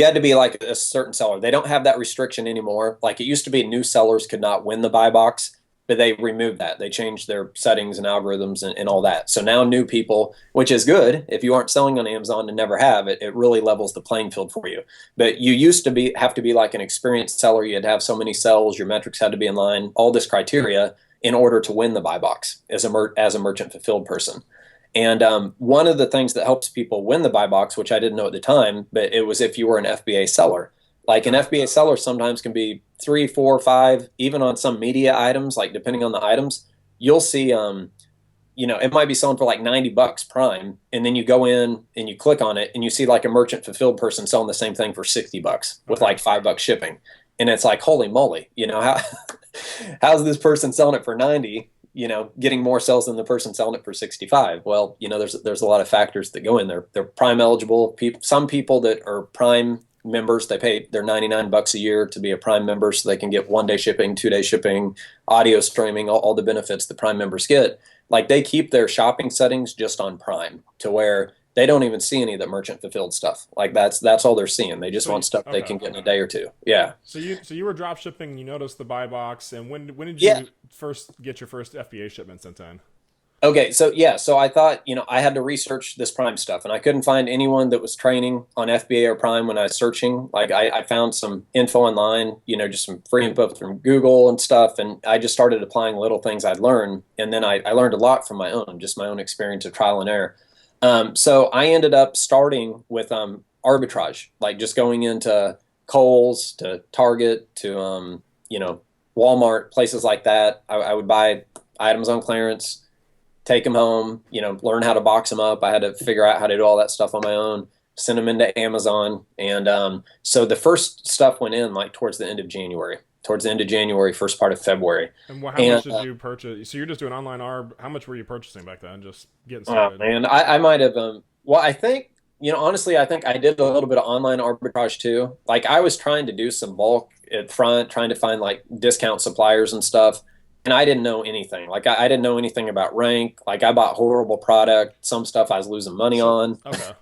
had to be like a certain seller. They don't have that restriction anymore. Like, it used to be new sellers could not win the buy box, but they removed that. They changed their settings and algorithms and all that. So now new people, which is good, if you aren't selling on Amazon and never have, it really levels the playing field for you. But you used to have to be like an experienced seller. You had to have so many sales, your metrics had to be in line, all this criteria in order to win the buy box as a merchant fulfilled person. And one of the things that helps people win the buy box, which I didn't know at the time, but it was if you were an FBA seller. Like an FBA seller sometimes can be 3, 4, 5, even on some media items, like depending on the items, you'll see, it might be selling for like $90 prime. And then you go in and you click on it and you see like a merchant fulfilled person selling the same thing for $60 with Okay. like $5 shipping. And it's like, holy moly, how's this person selling it for 90, getting more sales than the person selling it for 65? Well, there's a lot of factors that go in there. They're prime eligible. Some people that are prime members, they pay their $99 a year to be a prime member so they can get 1-day shipping, 2-day shipping, audio streaming, all the benefits that prime members get. Like they keep their shopping settings just on prime to where they don't even see any of the merchant fulfilled stuff. Like that's all they're seeing. They just want stuff they Okay. can get in a day or two. Yeah. So you were drop shipping. You noticed the buy box, and when did Yeah. you first get your first FBA shipment sent in? Okay, so I thought, I had to research this Prime stuff, and I couldn't find anyone that was training on FBA or Prime when I was searching. Like I found some info online, just some free info from Google and stuff, and I just started applying little things I'd learned, and then I learned a lot from just my own experience of trial and error. So I ended up starting with arbitrage, like just going into Kohl's to Target to Walmart, places like that. I would buy items on clearance, take them home, learn how to box them up. I had to figure out how to do all that stuff on my own, send them into Amazon. And so the first stuff went in like towards the end of January, first part of February. And how And much did you purchase? So you're just doing online ARB. How much were you purchasing back then? Just getting started. man, I might have, I think, honestly, I think I did a little bit of online arbitrage too. Like I was trying to do some bulk at front, trying to find like discount suppliers and stuff. And I didn't know anything. Like I didn't know anything about rank. Like I bought horrible product. Some stuff I was losing money So on. okay.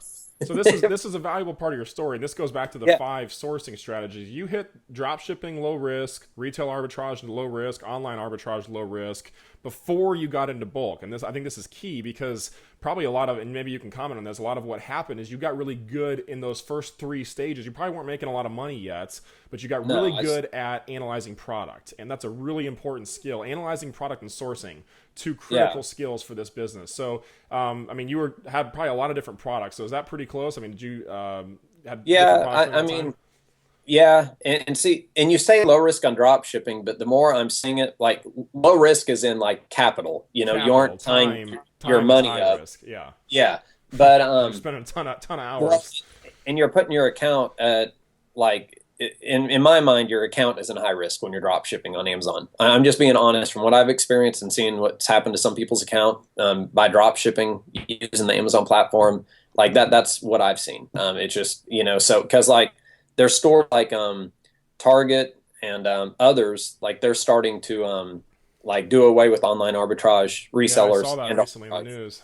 So this is a valuable part of your story. This goes back to the Yeah. 5 sourcing strategies. You hit drop shipping low risk, retail arbitrage low risk, online arbitrage low risk before you got into bulk. And I think this is key because probably a lot of, and maybe you can comment on this, a lot of what happened is you got really good in those first 3 stages. You probably weren't making a lot of money yet, but you got No, really good at analyzing product. And that's a really important skill. Analyzing product and sourcing, 2 yeah. critical skills for this business. So, I mean, you had probably a lot of different products. So is that pretty close? I mean, did you have different Yeah. products during I that time? mean, yeah. And see, and you say low risk on drop shipping, but the more I'm seeing it, like low risk is in like capital. You Capital, aren't tying your time is money high up. risk. Yeah, Yeah. But you're spending a ton of well, hours. and you're putting your account at like in my mind, your account isn't high risk when you're drop shipping on Amazon. I'm just being honest from what I've experienced and seeing what's happened to some people's account by drop shipping using the Amazon platform. Like that's what I've seen. It's just so because like there's stores like Target and others like they're starting to like do away with online arbitrage Yeah, I resellers saw that and recently in the news.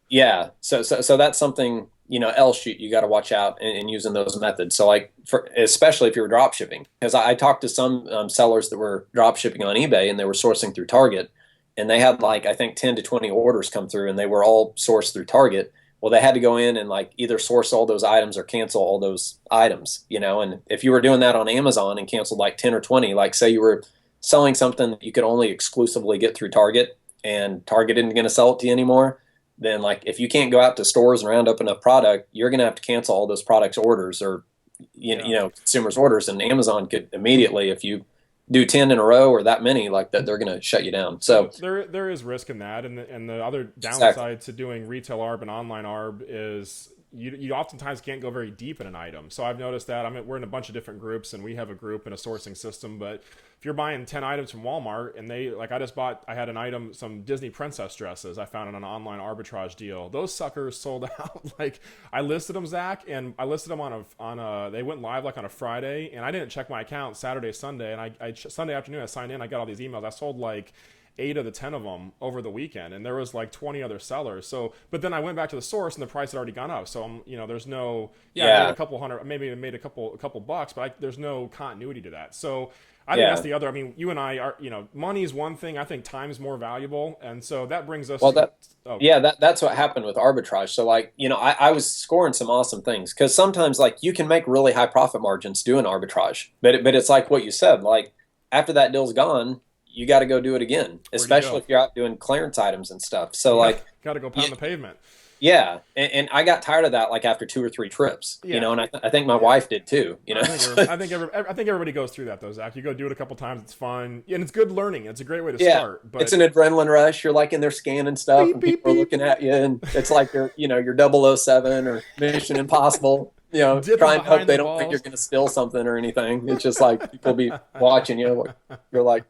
yeah, so that's something L shoot you got to watch out in using those methods. So like especially if you're drop shipping, because I talked to some sellers that were drop shipping on eBay and they were sourcing through Target, and they had like I think 10 to 20 orders come through, and they were all sourced through Target. Well, they had to go in and like either source all those items or cancel all those items, And if you were doing that on Amazon and canceled like 10 or 20, like say you were selling something that you could only exclusively get through Target, and Target isn't going to sell it to you anymore, then like if you can't go out to stores and round up enough product, you're going to have to cancel all those products orders or Yeah. consumers orders, and Amazon could immediately, if you do 10 in a row or that many like that, they're going to shut you down. So So there is risk in that, and the other exactly. downside to doing retail ARB and online ARB is you oftentimes can't go very deep in an item. So I've noticed that. We're in a bunch of different groups, and we have a group and a sourcing system. But if you're buying 10 items from Walmart, and I had an item, some Disney princess dresses I found in an online arbitrage deal. Those suckers sold out. Like I listed them, Zach, and I listed them they went live like on a Friday, and I didn't check my account Saturday, Sunday, and Sunday afternoon I signed in. I got all these emails. I sold like 8 of the 10 of them over the weekend, and there was like 20 other sellers. So but then I went back to the source and the price had already gone up, so there's no, yeah, I made a Yeah. couple hundred, maybe I made a couple bucks, but there's no continuity to that. So I think that's Yeah. the other. I mean, you and I are, money is one thing. I think time's more valuable, and so that brings us Well, to, oh, yeah, that's what happened with arbitrage. So like, I was scoring some awesome things because sometimes like you can make really high profit margins doing arbitrage, but it's like what you said, like after that deal's gone, you got to go do it again, where do you especially go? if you're out doing clearance items and stuff. So Yeah, like, got to go you, pound the pavement. Yeah, and I got tired of that like after 2 or 3 trips, Yeah. and I think my Yeah. wife did too, I think I think everybody goes through that though, Zach. You go do it a couple times, it's fun, and it's good learning. It's a great way to Yeah, start. it's But an adrenaline rush. You're like in there scanning stuff, beep and beep people are beep, looking at you, and it's like you're 007 or Mission Impossible, dipping trying to hope behind they the don't think you're balls. going to steal something or anything. It's just like people be watching you. You're like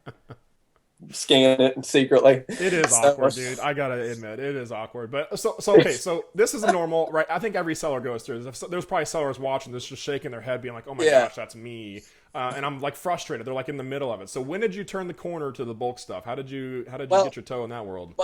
scanning it secretly. It is So, awkward, dude. I gotta admit, it is awkward. But so okay. So this is a normal, right? I think every seller goes through this. There's probably sellers watching this, just shaking their head, being like, "Oh my yeah. gosh, that's me," and I'm like frustrated. They're like in the middle of it. So when did you turn the corner to the bulk stuff? How did you Well, get your toe in that world?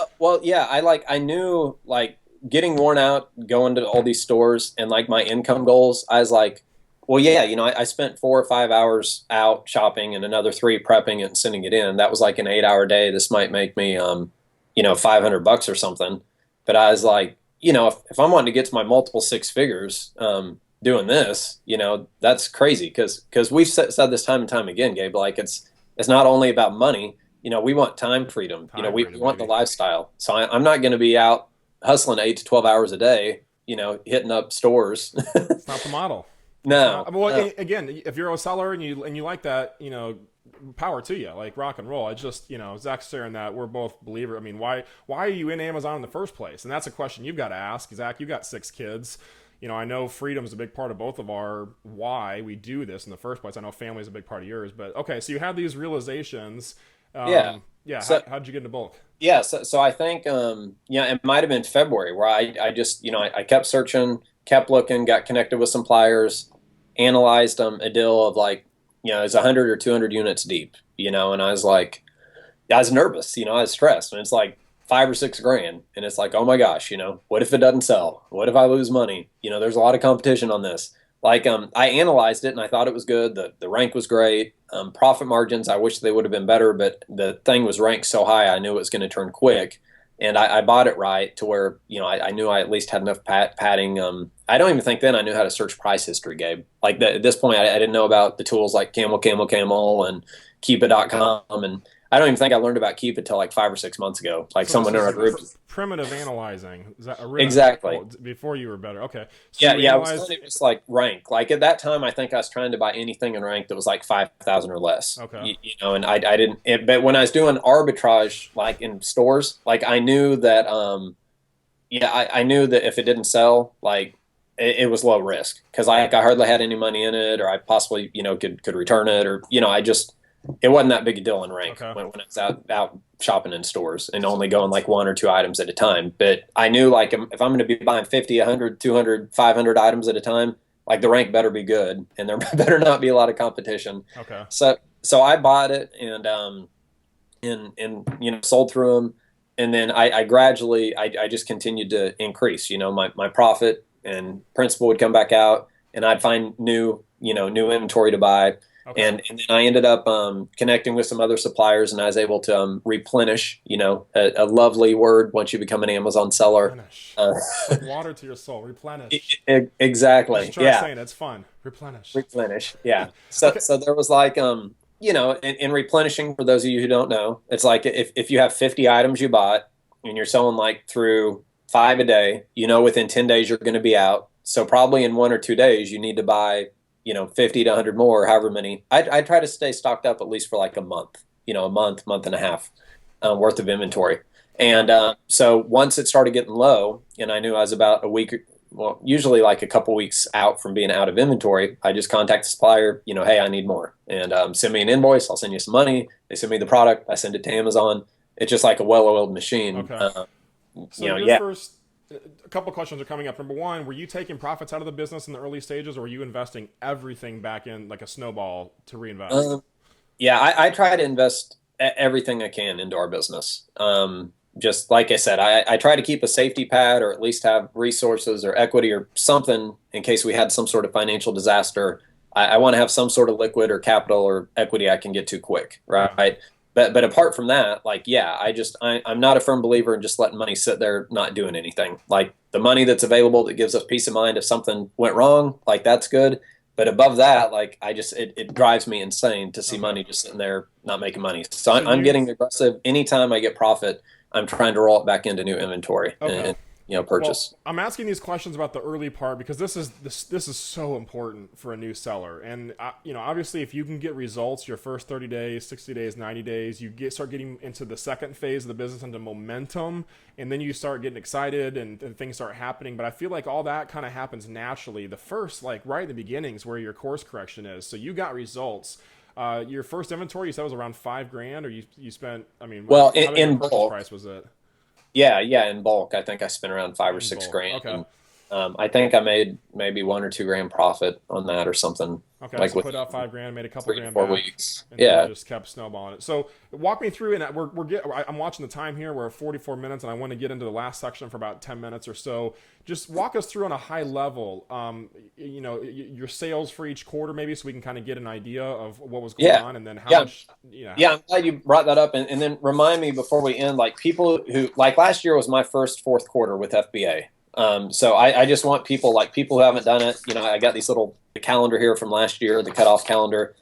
yeah. I knew like getting worn out going to all these stores and like my income goals. I was like, well, yeah, I spent 4 or 5 hours out shopping and another 3 prepping it and sending it in. That was like an 8 hour day. This might make me, $500 or something. But I was like, if I'm wanting to get to my multiple 6 figures, doing this, that's crazy because we've said this time and time again, Gabe. Like it's not only about money. We want time freedom. Time We freedom, want the baby. lifestyle. So I'm not going to be out hustling 8 to 12 hours a day. Hitting up stores. It's not the model. It's No, not. Well, no. again, if you're a seller and you like that, power to you, like rock and roll. It's just Zach's saying that we're both believer. I mean, why are you in Amazon in the first place? And that's a question you've got to ask, Zach. You got 6 kids. I know freedom is a big part of both of our why we do this in the first place. I know family is a big part of yours, but okay. So you have these realizations. Yeah. Yeah. So How'd you get into bulk? yeah, so I think it might have been February where I just I kept searching, kept looking, got connected with some pliers, analyzed a deal of like it's 100 or 200 units deep, and I was like I was nervous, I was stressed, and it's like 5 or 6 grand, and it's like, oh my gosh, what if it doesn't sell? What if I lose money? There's a lot of competition on this. Like, I analyzed it and I thought it was good. The rank was great. Profit margins, I wish they would have been better, but the thing was ranked so high, I knew it was going to turn quick. And I bought it right to where, I knew I at least had enough padding. I don't even think then I knew how to search price history, Gabe. Like at this point, I didn't know about the tools like Camel, and Keepa.com. And I don't even think I learned about Keep until like 5 or 6 months ago. Like So this someone in our is group. primitive analyzing. Is that a Exactly. before you were better? Okay. So Yeah, you yeah. I was analyzed. kind of just like rank. Like at that time, I think I was trying to buy anything in rank that was like 5,000 or less. Okay. And I didn't. But when I was doing arbitrage, like in stores, like I knew that. I knew that if it didn't sell, like it was low risk because I hardly had any money in it, or I possibly could return it, or I just it wasn't that big a deal in rank Okay. when I was out shopping in stores and only going like 1 or 2 items at a time. But I knew like if I'm going to be buying 50, 100, 200, 500 items at a time, like the rank better be good and there better not be a lot of competition. Okay. So I bought it and sold through them, and then I gradually I just continued to increase. My profit and principal would come back out, and I'd find new inventory to buy. Okay. And then I ended up connecting with some other suppliers, and I was able to replenish. A lovely word once you become an Amazon seller. Replenish. Uh, Like water to your soul. Replenish. exactly. Just try Yeah. saying it. It's fun. Replenish. Replenish. Yeah. So Okay. so there was like in replenishing, for those of you who don't know, it's like if you have 50 items you bought and you're selling like through 5 a day, within 10 days you're going to be out. So probably in 1 or 2 days you need to buy 50 to 100 more, however many. I try to stay stocked up at least for like a month, month and a half worth of inventory. And so once it started getting low, and I knew I was about a week, well, usually like a couple weeks out from being out of inventory, I just contact the supplier, hey, I need more. And send me an invoice. I'll send you some money. They send me the product. I send it to Amazon. It's just like a well-oiled machine. Okay. So your Yeah. first, a couple questions are coming up. Number one, were you taking profits out of the business in the early stages, or were you investing everything back in like a snowball to reinvest? Yeah, I try to invest everything I can into our business. Just like I said, I try to keep a safety pad or at least have resources or equity or something in case we had some sort of financial disaster. I want to have some sort of liquid or capital or equity I can get to quick, right? Yeah. But apart from that, like, yeah, I'm not a firm believer in just letting money sit there not doing anything. Like the money that's available that gives us peace of mind if something went wrong, like that's good. But above that, like it drives me insane to see Okay. money just sitting there not making money. So So I'm you getting aggressive anytime I get profit. I'm trying to roll it back into new inventory. Okay. And, purchase. Well, I'm asking these questions about the early part because this is so important for a new seller. And obviously, if you can get results your first 30 days, 60 days, 90 days, you start getting into the second phase of the business, into momentum, and then you start getting excited and things start happening. But I feel like all that kind of happens naturally. The first, like right in the beginning, is where your course correction is. So you got results. Your first inventory, you said was around $5,000, or you spent. I mean, Well, how big in of a purchase bulk. price was it? Yeah, yeah, in bulk, I think I spent around five or In six bulk. grand, Okay. and I think I made maybe 1 or 2 grand profit on that or something, Okay, like so with put out $5,000, made a couple three to grand four back, weeks. and then Yeah, just kept snowballing it. So walk me through, and I'm watching the time here. We're at 44 minutes, and I want to get into the last section for about 10 minutes or so. Just walk us through on a high level, your sales for each quarter, maybe, so we can kind of get an idea of what was going yeah, on, and then how yeah, much, yeah. I'm glad you brought that up, and then remind me before we end, like people who like last year was my first fourth quarter with FBA. So I just want people who haven't done it. I got the calendar here from last year, the cutoff calendar,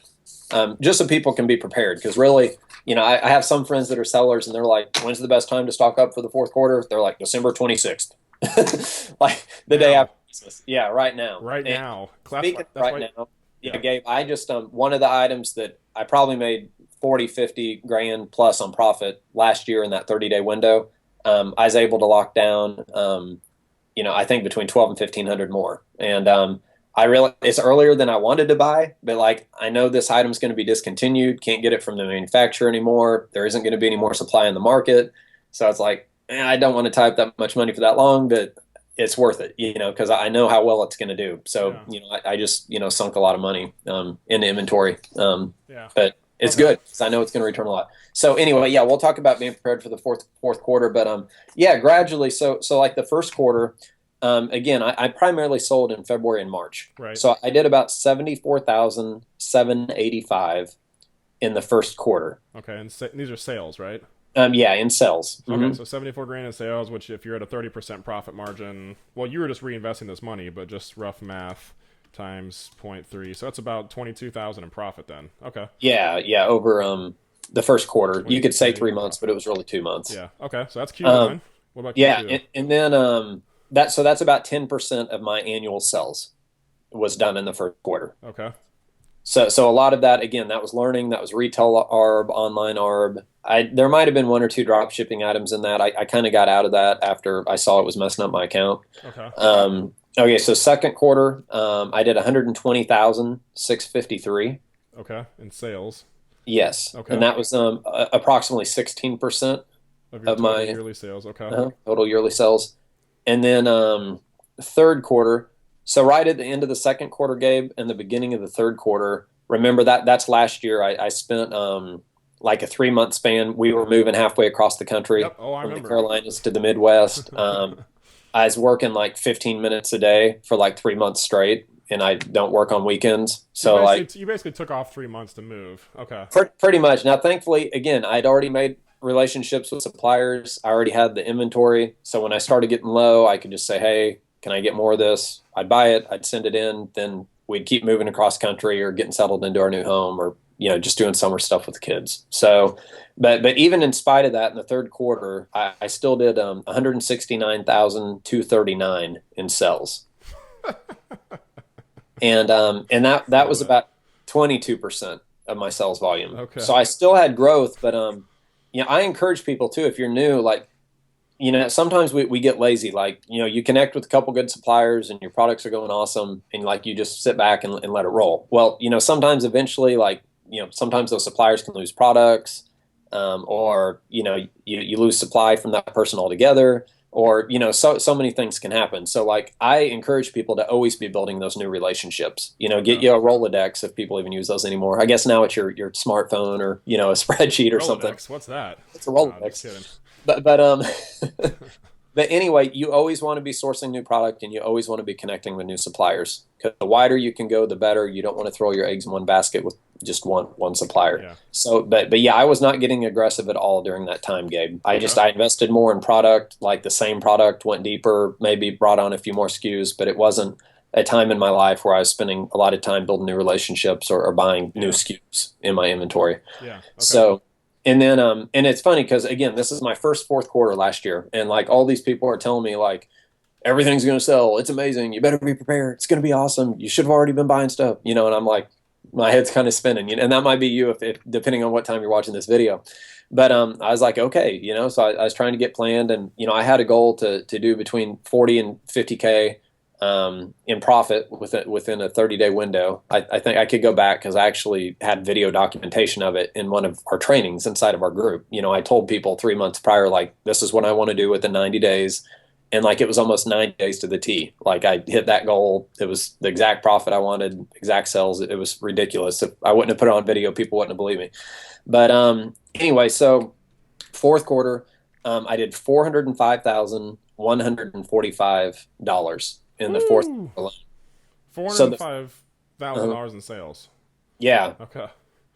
just so people can be prepared. Because really, I have some friends that are sellers, and they're like, "When's the best time to stock up for the fourth quarter?" They're like, "December 26th, like the day now, after Christmas." Yeah, right now. right And now, speaking of that's right why, now, yeah, yeah, Gabe, I just one of the items that I probably made 40, 50 grand plus on profit last year in that 30-day window. I was able to lock down. I think between 12 and 1500 more. And it's earlier than I wanted to buy, but like I know this item's going to be discontinued, can't get it from the manufacturer anymore. There isn't going to be any more supply in the market. So it's like, I don't want to tie up that much money for that long, but it's worth it, because I know how well it's going to do. So, yeah, I just, sunk a lot of money into inventory. yeah. But it's Okay, good because I know it's going to return a lot. So anyway, yeah, we'll talk about being prepared for the fourth quarter, but yeah, gradually. So like the first quarter, again, I primarily sold in February and March. right. So I did about 74,785 in the first quarter. Okay, and these are sales, right? Yeah, in sales. Okay, so 74 grand in sales, which if you're at a 30% profit margin, well, you were just reinvesting this money, but just rough math times zero point 0.3. So that's about 22,000 in profit then. Okay. Yeah, yeah, over the first quarter. You could say 22 3 months, but profit. it was really 2 months. Yeah. Okay. So that's Um, Q1. What about yeah, Q2? and then that's about 10% of my annual sales was done in the first quarter. Okay. So a lot of that, again, that was learning, that was retail ARB, online ARB. There might have been 1 or 2 drop shipping items in that. I kind of got out of that after I saw it was messing up my account. Okay. Okay, so second quarter, I did 120,653. Okay. In sales. Yes, and Okay. that was approximately 16% Of your of total my yearly sales. Okay. total yearly sales. And then third quarter, so right at the end of the second quarter, Gabe, and the beginning of the third quarter, remember that's last year. I spent like a 3 month span. We were moving halfway across the country Yep. Oh, I from the remember. Carolinas to the Midwest. I was working like 15 minutes a day for like 3 months straight, and I don't work on weekends. So So like you basically took off 3 months to move. Okay. pretty much. Now, thankfully, again, I'd already made relationships with suppliers. I already had the inventory. So when I started getting low, I could just say, "Hey, can I get more of this?" I'd buy it. I'd send it in. Then we'd keep moving across country or getting settled into our new home, or just doing summer stuff with the kids. So, but even in spite of that, in the third quarter, I still did 169,239 in sales, and I that love was that. about 22% of my sales volume. Okay. So I still had growth, but I encourage people too, if you're new, like, sometimes we get lazy. Like, you connect with a couple good suppliers and your products are going awesome, and like you just sit back and let it roll. Well, sometimes eventually, like, sometimes those suppliers can lose products, or you lose supply from that person altogether, or so many things can happen. So like I encourage people to always be building those new relationships. Get Okay. you a Rolodex, if people even use those anymore. I guess now it's your smartphone, or a spreadsheet or something. Rolodex. What's that? It's a No, just Rolodex. kidding. But but anyway, you always want to be sourcing new product, and you always want to be connecting with new suppliers, because the wider you can go, the better. You don't want to throw your eggs in one basket with just one supplier. Yeah. So, but yeah, I was not getting aggressive at all during that time, Gabe. Okay. I invested more in product, like the same product, went deeper, maybe brought on a few more SKUs, but it wasn't a time in my life where I was spending a lot of time building new relationships, or buying new Yeah. SKUs in my inventory. Yeah. Okay. So, and then and it's funny because again, this is my first fourth quarter last year, and like all these people are telling me like everything's going to sell. It's amazing. You better be prepared. It's going to be awesome. You should have already been buying stuff, you know. And I'm like, my head's kind of spinning, you know, and that might be you if depending on what time you're watching this video. But I was like, okay, you know, so I was trying to get planned, and you know, I had a goal to do between 40 and 50K in profit within a 30-day window. I think I could go back because I actually had video documentation of it in one of our trainings inside of our group. You know, I told people 3 months prior, like, this is what I want to do within 90 days. And like, it was almost 90 days to the T. Like, I hit that goal. It was the exact profit I wanted, exact sales. It was ridiculous. If I wouldn't have put it on video, people wouldn't have believed me. But anyway, so fourth quarter, I did $405,145 in the fourth Woo! alone. So the $405,000 in sales. yeah, Okay.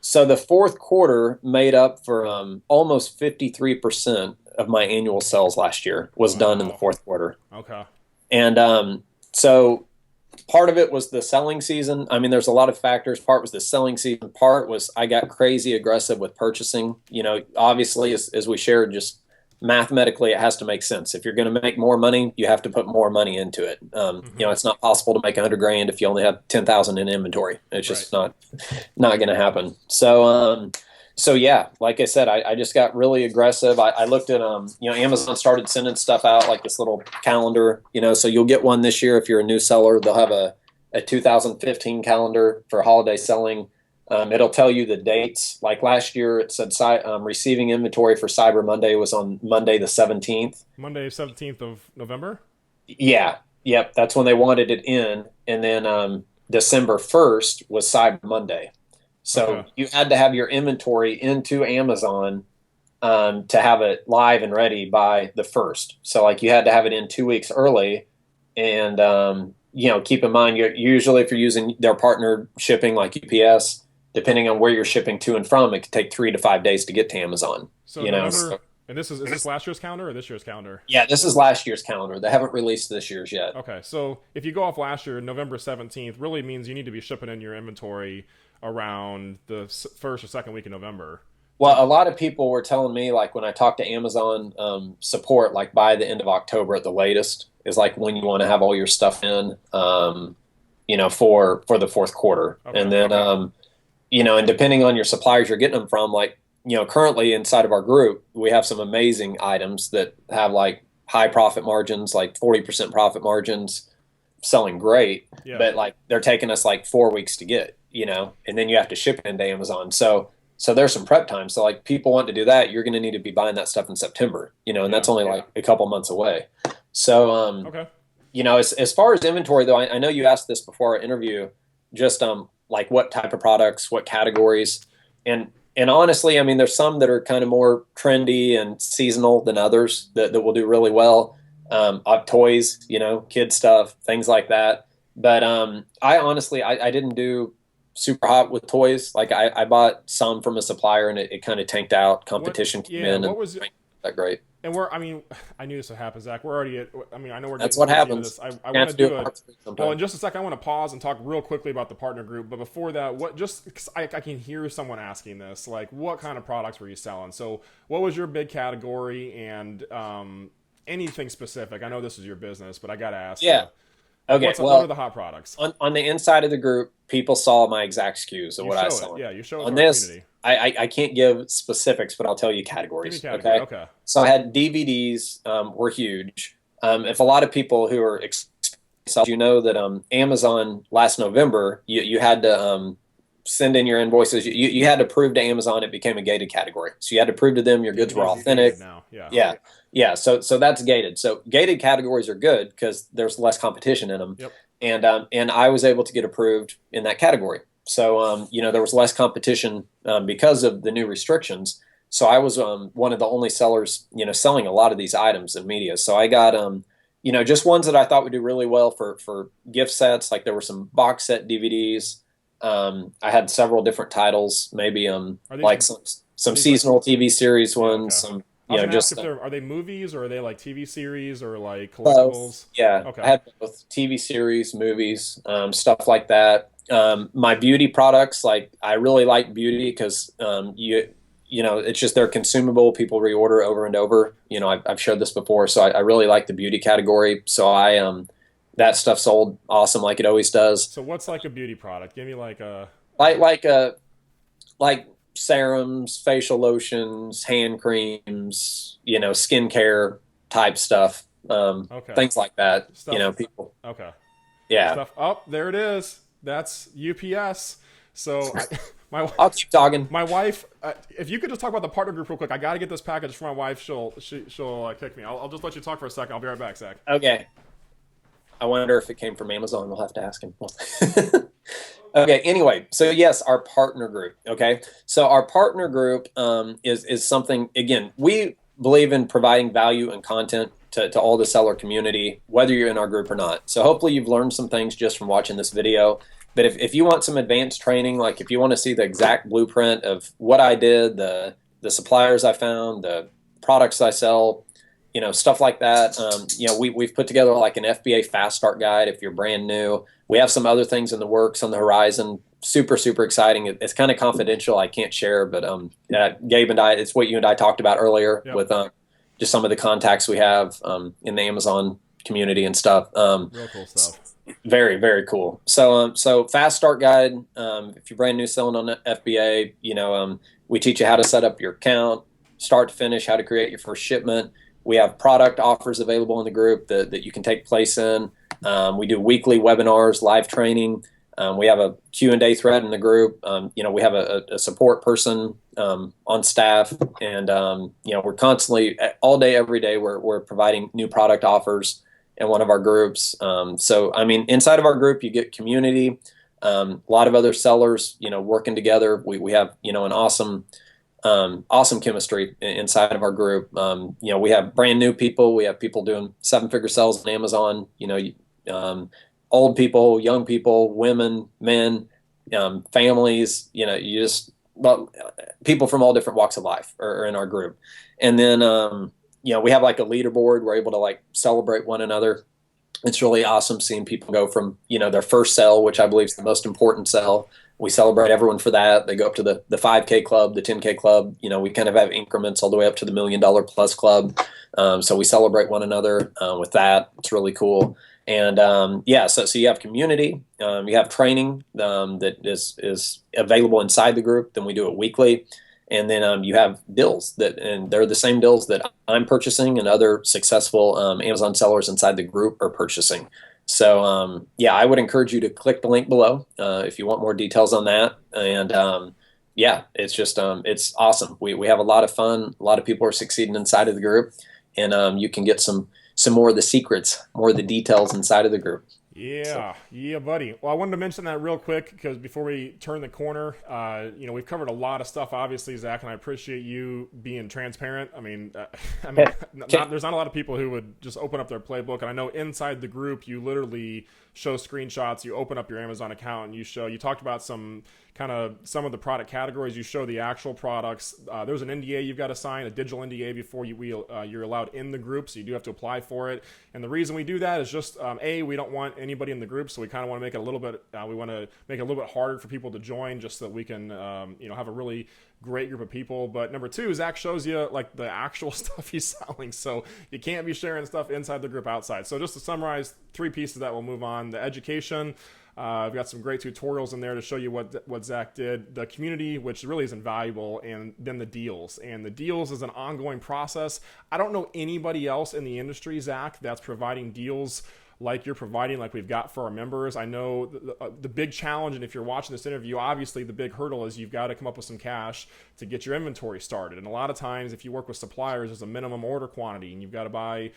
so the fourth quarter made up for almost 53% of my annual sales last year was done in the Wow. fourth quarter. Okay. And so part of it was the selling season. I mean, there's a lot of factors. Part was the selling season. Part was I got crazy aggressive with purchasing. You know, obviously, as we shared, just mathematically, it has to make sense. If you're going to make more money, you have to put more money into it. You know, it's not possible to make 100 grand if you only have 10,000 in inventory. It's just not going to happen. So yeah, like I said, I just got really aggressive. I looked at you know, Amazon started sending stuff out like this little calendar, you know, so you'll get one this year if you're a new seller. They'll have a 2015 calendar for holiday selling. It'll tell you the dates. Like last year, it said receiving inventory for Cyber Monday was on Monday the 17th. Monday, 17th of November? Yeah, yep, that's when they wanted it in, and then December 1st was Cyber Monday. So Okay. you had to have your inventory into Amazon to have it live and ready by the 1st. So like you had to have it in 2 weeks early, and you know, keep in mind, usually if you're using their partner shipping like UPS, depending on where you're shipping to and from, it could take 3 to 5 days to get to Amazon. So You know, November, so, and this is this last year's calendar or this year's calendar? yeah, this is last year's calendar. They haven't released this year's yet. Okay, so if you go off last year, November 17th really means you need to be shipping in your inventory around the first or second week of November. Well, a lot of people were telling me, like when I talked to Amazon support, like by the end of October at the latest is like when you want to have all your stuff in, you know, for the fourth quarter, Okay. and then you know, and depending on your suppliers you're getting them from, like you know, currently inside of our group we have some amazing items that have like high profit margins, like 40% profit margins, selling great, Yeah. but like they're taking us like 4 weeks to get, you know, and then you have to ship it into Amazon. So there's some prep time. So like people want to do that, you're going to need to be buying that stuff in September, you know, and that's only like a couple months away. So, Okay. you know, as far as inventory though, I know you asked this before our interview, just like what type of products, what categories, and honestly, I mean, there's some that are kind of more trendy and seasonal than others that will do really well. Toys, you know, kid stuff, things like that. But I honestly, I didn't do super hot with toys. Like I bought some from a supplier and it kind of tanked out. Competition came in What and was that great. and we're I mean I knew this would happen, Zach. We're already at I mean I know we're That's getting what towards the end of happens. this. I You want have to to do do a a part three sometime. well in just a second. I want to pause and talk real quickly about the partner group. But before that, what just 'cause I can hear someone asking this, like what kind of products were you selling? So what was your big category and anything specific? I know this is your business, but I gotta ask. Yeah. Okay. What Well, are the hot products? on the inside of the group, people saw my exact SKUs of You what I show was it. selling. Yeah, you show it On to our this, community. I can't give specifics, but I'll tell you Give me categories. category. Okay. Okay. So I had DVDs were huge. If a lot of people who are you know that Amazon last November, you had to send in your invoices. You had to prove to Amazon it became a gated category. So you had to prove to them your goods were DVDs are authentic. gated now. Yeah. Yeah. Yeah. So that's gated. So gated categories are good because there's less competition in them. Yep. And I was able to get approved in that category. So you know, there was less competition because of the new restrictions. So I was one of the only sellers, you know, selling a lot of these items in media. So I got you know, just ones that I thought would do really well for gift sets. Like there were some box set DVDs. I had several different titles, maybe Are these like some seasonal TV series ones. okay. Some I you was know gonna just ask if are they movies or are they like TV series or like both. collectibles? Yeah, Okay. I had both TV series, movies, stuff like that. My beauty products, like I really like beauty because it's just they're consumable. People reorder over and over. I've showed this before, so I really like the beauty category. So that stuff sold awesome like it always does. So what's like a beauty product? Give me like a Like serums, facial lotions, hand creams, skincare type stuff, okay things like that. stuff. People, Okay, yeah. stuff. Oh, there it is. That's UPS. So my I'll keep talking. my wife. If you could just talk about the partner group real quick, I got to get this package for my wife. She'll kick me. I'll just let you talk for a second. I'll be right back, Zach. Okay. I wonder if it came from Amazon. We'll have to ask him. Okay. Anyway, so yes, our partner group. Okay, so our partner group is something. Again, we believe in providing value and content to all the seller community, whether you're in our group or not. So hopefully you've learned some things just from watching this video. But if you want some advanced training, like if you want to see the exact blueprint of what I did, the suppliers I found, the products I sell, stuff like that. We've put together like an FBA fast start guide if you're brand new. We have some other things in the works on the horizon. Super, super exciting. It's kind of confidential. I can't share, but Gabe and I, it's what you and I talked about earlier. Yep. With just some of the contacts we have in the Amazon community and stuff. Real cool stuff. Very, very cool. So fast start guide. If you're brand new selling on FBA, we teach you how to set up your account, start to finish, how to create your first shipment. We have product offers available in the group that you can take place in. We do weekly webinars, live training. We have a Q&A thread in the group. We have a support person on staff, and we're constantly, all day, every day, we're providing new product offers in one of our groups. Inside of our group, you get community, a lot of other sellers, working together. We have, an awesome chemistry inside of our group. We have brand new people. We have people doing 7-figure sales on Amazon, old people, young people, women, men, families, people from all different walks of life are in our group. And then, we have like a leaderboard. We're able to like celebrate one another. It's really awesome seeing people go from, their first sell, which I believe is the most important sell. We celebrate everyone for that. They go up to the 5K club, the 10K club. We kind of have increments all the way up to the $1 million plus club. So we celebrate one another with that. It's really cool. And so you have community, you have training that is available inside the group. Then we do it weekly. And then you have deals and they're the same deals that I'm purchasing and other successful Amazon sellers inside the group are purchasing. So I would encourage you to click the link below if you want more details on that. And it's just it's awesome. We have a lot of fun. A lot of people are succeeding inside of the group, and you can get some more of the secrets, more of the details inside of the group. Yeah, buddy. Well, I wanted to mention that real quick because before we turn the corner, we've covered a lot of stuff, obviously, Zach, and I appreciate you being transparent. There's not a lot of people who would just open up their playbook, and I know inside the group you literally show screenshots. You open up your Amazon account and you talked about some of the product categories. You show the actual products. There's an NDA you've got to sign, a digital NDA before you're allowed in the group, so you do have to apply for it. And the reason we do that is just we don't want anybody in the group, so we kind of want to make it a little bit. We want to make it a little bit harder for people to join, just so that we can have a really great group of people. But number two, Zach shows you like the actual stuff he's selling, so you can't be sharing stuff inside the group outside. So just to summarize, 3 pieces that we'll move on: the education. I've got some great tutorials in there to show you what Zach did. The community, which really is invaluable, and then the deals. And the deals is an ongoing process. I don't know anybody else in the industry, Zach, that's providing deals like you're providing, like we've got for our members. I know the big challenge, and if you're watching this interview, obviously the big hurdle is you've got to come up with some cash to get your inventory started. And a lot of times, if you work with suppliers, there's a minimum order quantity, and you've got to buy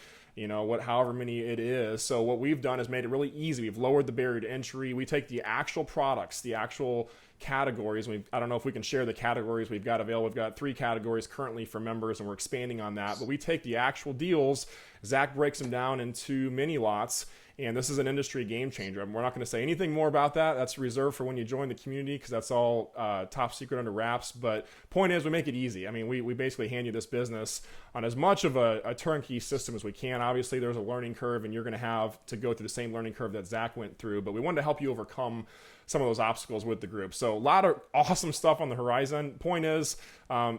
however many it is. So what we've done is made it really easy. We've lowered the barrier to entry. We take the actual products, the actual categories. I don't know if we can share the categories we've got available. We've got 3 categories currently for members, and we're expanding on that. But we take the actual deals. Zach breaks them down into mini lots, And this is an industry game changer. We're not going to say anything more about that. That's reserved for when you join the community, because that's all top secret under wraps. But point is, we make it easy. I mean, we basically hand you this business on as much of a turnkey system as we can. Obviously, there's a learning curve, and you're going to have to go through the same learning curve that Zach went through. But we wanted to help you overcome some of those obstacles with the group. So a lot of awesome stuff on the horizon. Point is,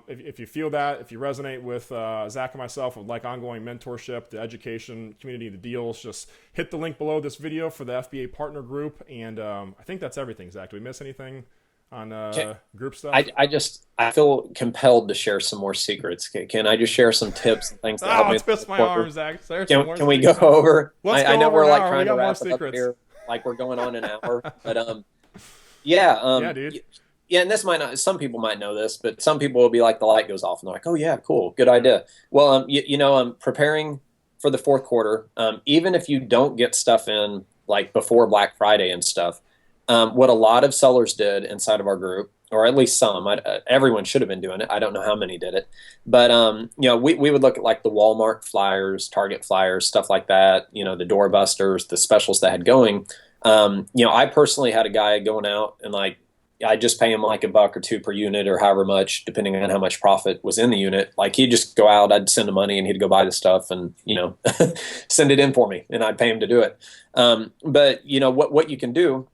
if you feel that, if you resonate with Zach and myself, would like ongoing mentorship, the education community, the deals, just hit the link below this video for the FBA partner group. And I think that's everything, Zach. Do we miss anything on group stuff? I feel compelled to share some more secrets. Can I just share some tips and things that help me? Twist my arm, Zach. Can we go over? I know we're like trying to wrap it up here, like we're going on an hour, but yeah, dude. Yeah, and this might not. Some people might know this, but some people will be like, the light goes off, and they're like, "Oh yeah, cool, good idea." Well, I'm preparing for the fourth quarter. Even if you don't get stuff in like before Black Friday and stuff, what a lot of sellers did inside of our group, or at least some, everyone should have been doing it. I don't know how many did it, but we would look at like the Walmart flyers, Target flyers, stuff like that. The doorbusters, the specials that had going. I personally had a guy going out and like, I just pay him like $1 or $2 per unit or however much, depending on how much profit was in the unit. Like he'd just go out, I'd send him money and he'd go buy the stuff and, send it in for me and I'd pay him to do it. But what you can do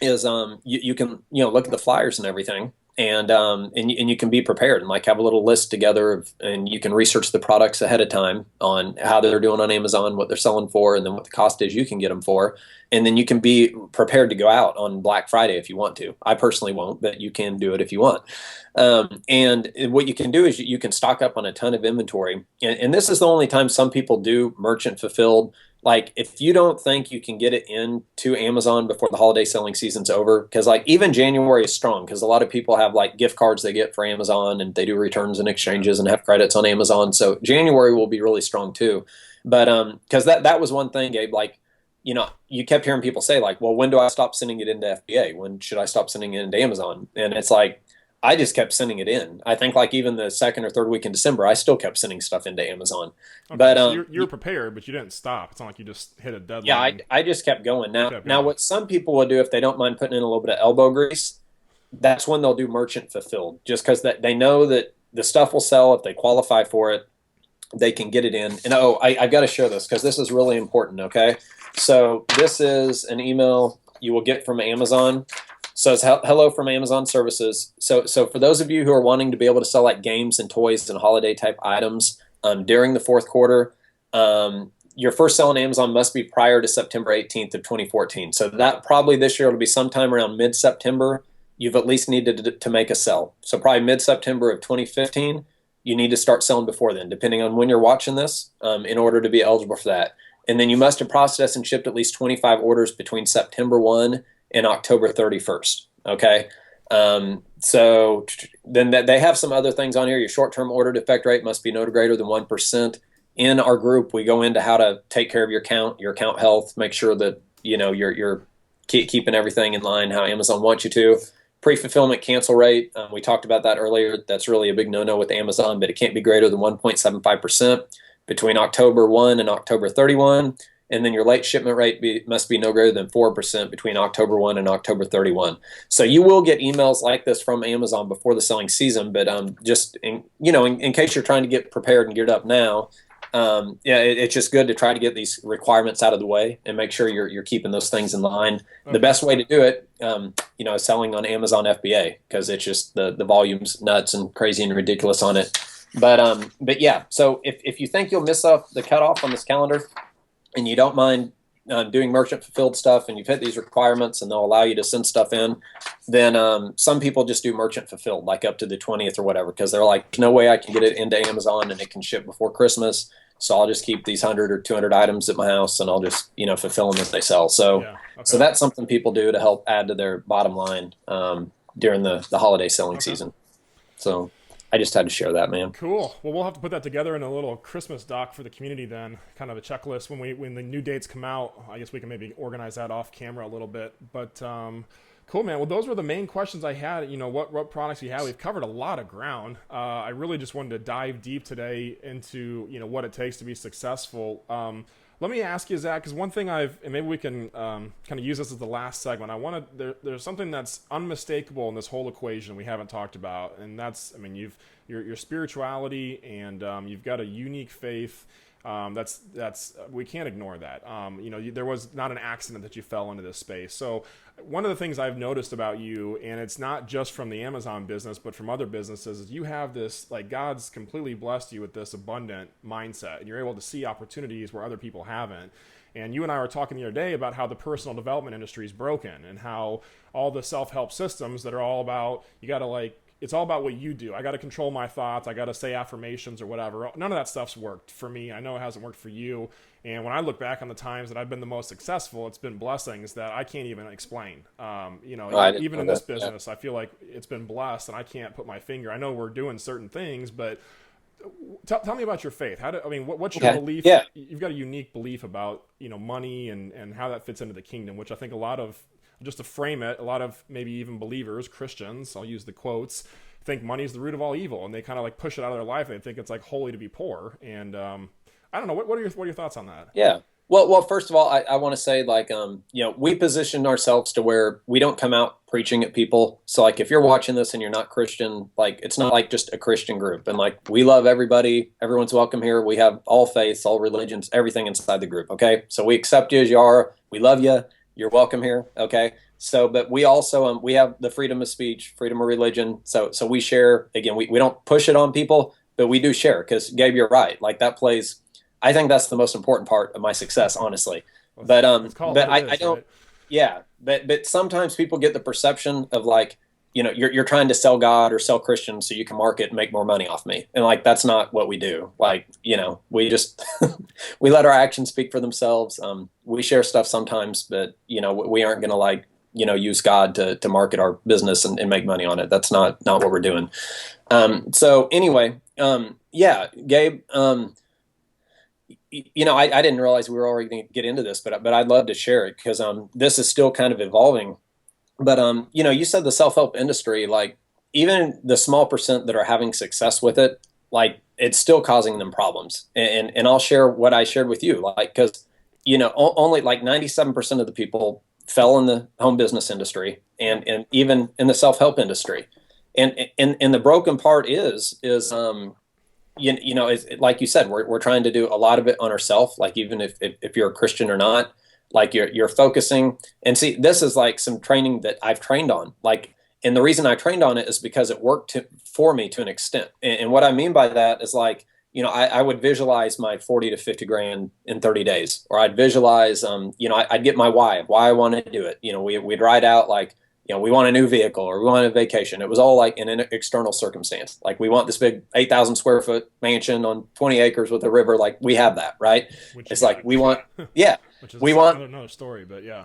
is you can look at the flyers and everything, and you can be prepared and like have a little list together and you can research the products ahead of time on how they're doing on Amazon, what they're selling for, and then what the cost is you can get them for, and then you can be prepared to go out on Black Friday if you want to. I personally won't, but you can do it if you want. And what you can do is you can stock up on a ton of inventory, and this is the only time some people do merchant fulfilled. Like if you don't think you can get it into Amazon before the holiday selling season's over, because like even January is strong because a lot of people have like gift cards they get for Amazon and they do returns and exchanges and have credits on Amazon. So January will be really strong too. But because that was one thing, Gabe, like, you kept hearing people say like, well, when do I stop sending it into FBA? When should I stop sending it into Amazon? And it's like, I just kept sending it in. I think like even the second or third week in December, I still kept sending stuff into Amazon. Okay, but so you're prepared, but you didn't stop. It's not like you just hit a deadline. Yeah, I just kept going. Now, what some people will do if they don't mind putting in a little bit of elbow grease, that's when they'll do merchant fulfilled, just because they know that the stuff will sell if they qualify for it. They can get it in. And I've got to share this because this is really important. Okay, so this is an email you will get from Amazon. So it's hello from Amazon Services. So for those of you who are wanting to be able to sell like games and toys and holiday type items during the fourth quarter, your first sale on Amazon must be prior to September 18th of 2014. So that probably this year will be sometime around mid-September. You've at least needed to make a sell. So probably mid-September of 2015, you need to start selling before then, depending on when you're watching this, in order to be eligible for that. And then you must have processed and shipped at least 25 orders between September 1 and October 31st. Okay. So then they have some other things on here. Your short-term order defect rate must be no greater than 1%. In our group, we go into how to take care of your account health, make sure that, you're keeping everything in line how Amazon wants you to. Pre-fulfillment cancel rate. We talked about that earlier. That's really a big no-no with Amazon, but it can't be greater than 1.75% between October 1 and October 31. And then your late shipment rate must be no greater than 4% between October 1 and October 31. So you will get emails like this from Amazon before the selling season, but just in case you're trying to get prepared and geared up now, it's just good to try to get these requirements out of the way and make sure you're keeping those things in line. Okay. The best way to do it, is selling on Amazon FBA, because it's just the volume's nuts and crazy and ridiculous on it. But yeah, so if you think you'll miss up the cutoff on this calendar, and you don't mind doing merchant fulfilled stuff, and you've hit these requirements and they'll allow you to send stuff in, then some people just do merchant fulfilled, like up to the 20th or whatever, because they're like, there's no way I can get it into Amazon and it can ship before Christmas. So I'll just keep these 100 or 200 items at my house and I'll just, fulfill them as they sell. So, yeah, okay. So that's something people do to help add to their bottom line during the holiday selling season. So I just had to share that, man. Cool. Well, we'll have to put that together in a little Christmas doc for the community then, kind of a checklist. When the new dates come out, I guess we can maybe organize that off camera a little bit. But cool, man. Well, those were the main questions I had. What products you have. We've covered a lot of ground. I really just wanted to dive deep today into, what it takes to be successful. Let me ask you, Zach, because one thing and maybe we can kind of use this as the last segment. There's something that's unmistakable in this whole equation we haven't talked about, and that's, I mean, your spirituality, and you've got a unique faith. That's we can't ignore that. There was not an accident that you fell into this space. So one of the things I've noticed about you, and it's not just from the Amazon business, but from other businesses, is you have this, like, God's completely blessed you with this abundant mindset, and you're able to see opportunities where other people haven't. And you and I were talking the other day about how the personal development industry is broken, and how all the self-help systems that are all about, you got to, like, it's all about what you do. I got to control my thoughts. I got to say affirmations or whatever. None of that stuff's worked for me. I know it hasn't worked for you. And when I look back on the times that I've been the most successful, it's been blessings that I can't even explain. Even in this business, I feel like it's been blessed, and I can't put my finger. I know we're doing certain things, but tell me about your faith. What's your belief? Yeah. You've got a unique belief about, money and how that fits into the kingdom, which I think a lot of, just to frame it, a lot of maybe even believers, Christians, I'll use the quotes, think money is the root of all evil, and they kind of like push it out of their life, and they think it's like holy to be poor. And I don't know, what are your thoughts on that? Yeah. Well, first of all, I want to say, like, we position ourselves to where we don't come out preaching at people. So, like, if you're watching this and you're not Christian, like, it's not like just a Christian group. And, like, we love everybody. Everyone's welcome here. We have all faiths, all religions, everything inside the group. Okay. So we accept you as you are. We love you. You're welcome here. Okay. So, but we also, we have the freedom of speech, freedom of religion. So we share, again, we don't push it on people, but we do share, because Gabe, you're right. Like, that plays, I think that's the most important part of my success, honestly. But I don't, right? Yeah. But sometimes people get the perception of, like, you're trying to sell God or sell Christians so you can market and make more money off me. And, like, that's not what we do. Like, we just, we let our actions speak for themselves. We share stuff sometimes, but, we aren't going to, like, use God to market our business and make money on it. That's not what we're doing. So anyway, yeah, Gabe, I didn't realize we were already going to get into this, but I'd love to share it, because this is still kind of evolving. But you said the self-help industry, like, even the small percent that are having success with it, like, it's still causing them problems. And I'll share what I shared with you, like, because only like 97% of the people fell in the home business industry, and even in the self-help industry. And the broken part is it's, like you said, we're trying to do a lot of it on ourselves. Like, even if you're a Christian or not, like, you're focusing. And see, this is like some training that I've trained on. Like, and the reason I trained on it is because it worked for me to an extent. And what I mean by that is, like, I would visualize my 40 to 50 grand in 30 days, or I'd visualize, I'd get my why I want to do it. We'd write out, like, we want a new vehicle, or we want a vacation. It was all like in an external circumstance. Like, we want this big 8,000 square foot mansion on 20 acres with a river. Like, we have that, right? It's like, we want, yeah, we want another story, but yeah.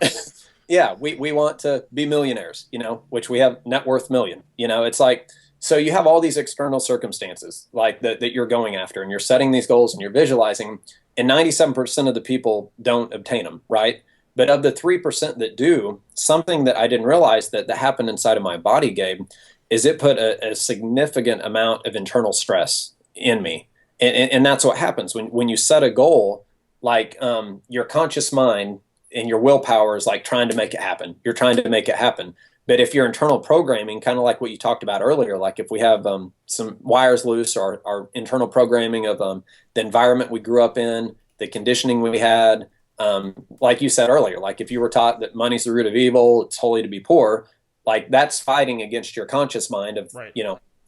Yeah. We want to be millionaires, which we have net worth million, it's like, so you have all these external circumstances, like, that you're going after, and you're setting these goals and you're visualizing, and 97% of the people don't obtain them. Right. But of the 3% that do, something that I didn't realize that happened inside of my body, Gabe, is it put a significant amount of internal stress in me. And that's what happens when you set a goal, like, your conscious mind and your willpower is, like, trying to make it happen. You're trying to make it happen. But if your internal programming, kind of like what you talked about earlier, like, if we have some wires loose, or our internal programming of the environment we grew up in, the conditioning we had, like you said earlier, like, if you were taught that money's the root of evil, it's holy to be poor, like, that's fighting against your conscious mind of, right.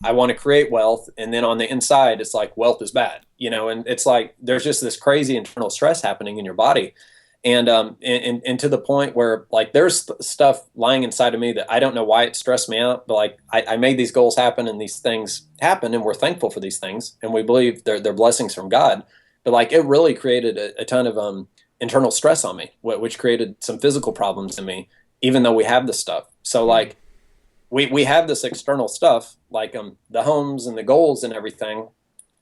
I want to create wealth. And then on the inside, it's like, wealth is bad, and it's like, there's just this crazy internal stress happening in your body. And to the point where, like, there's stuff lying inside of me that I don't know why it stressed me out, but, like, I made these goals happen, and these things happen, and we're thankful for these things, and we believe they're blessings from God. But, like, it really created a ton of internal stress on me, which created some physical problems in me, even though we have this stuff. So, like, we have this external stuff, like, the homes and the goals and everything,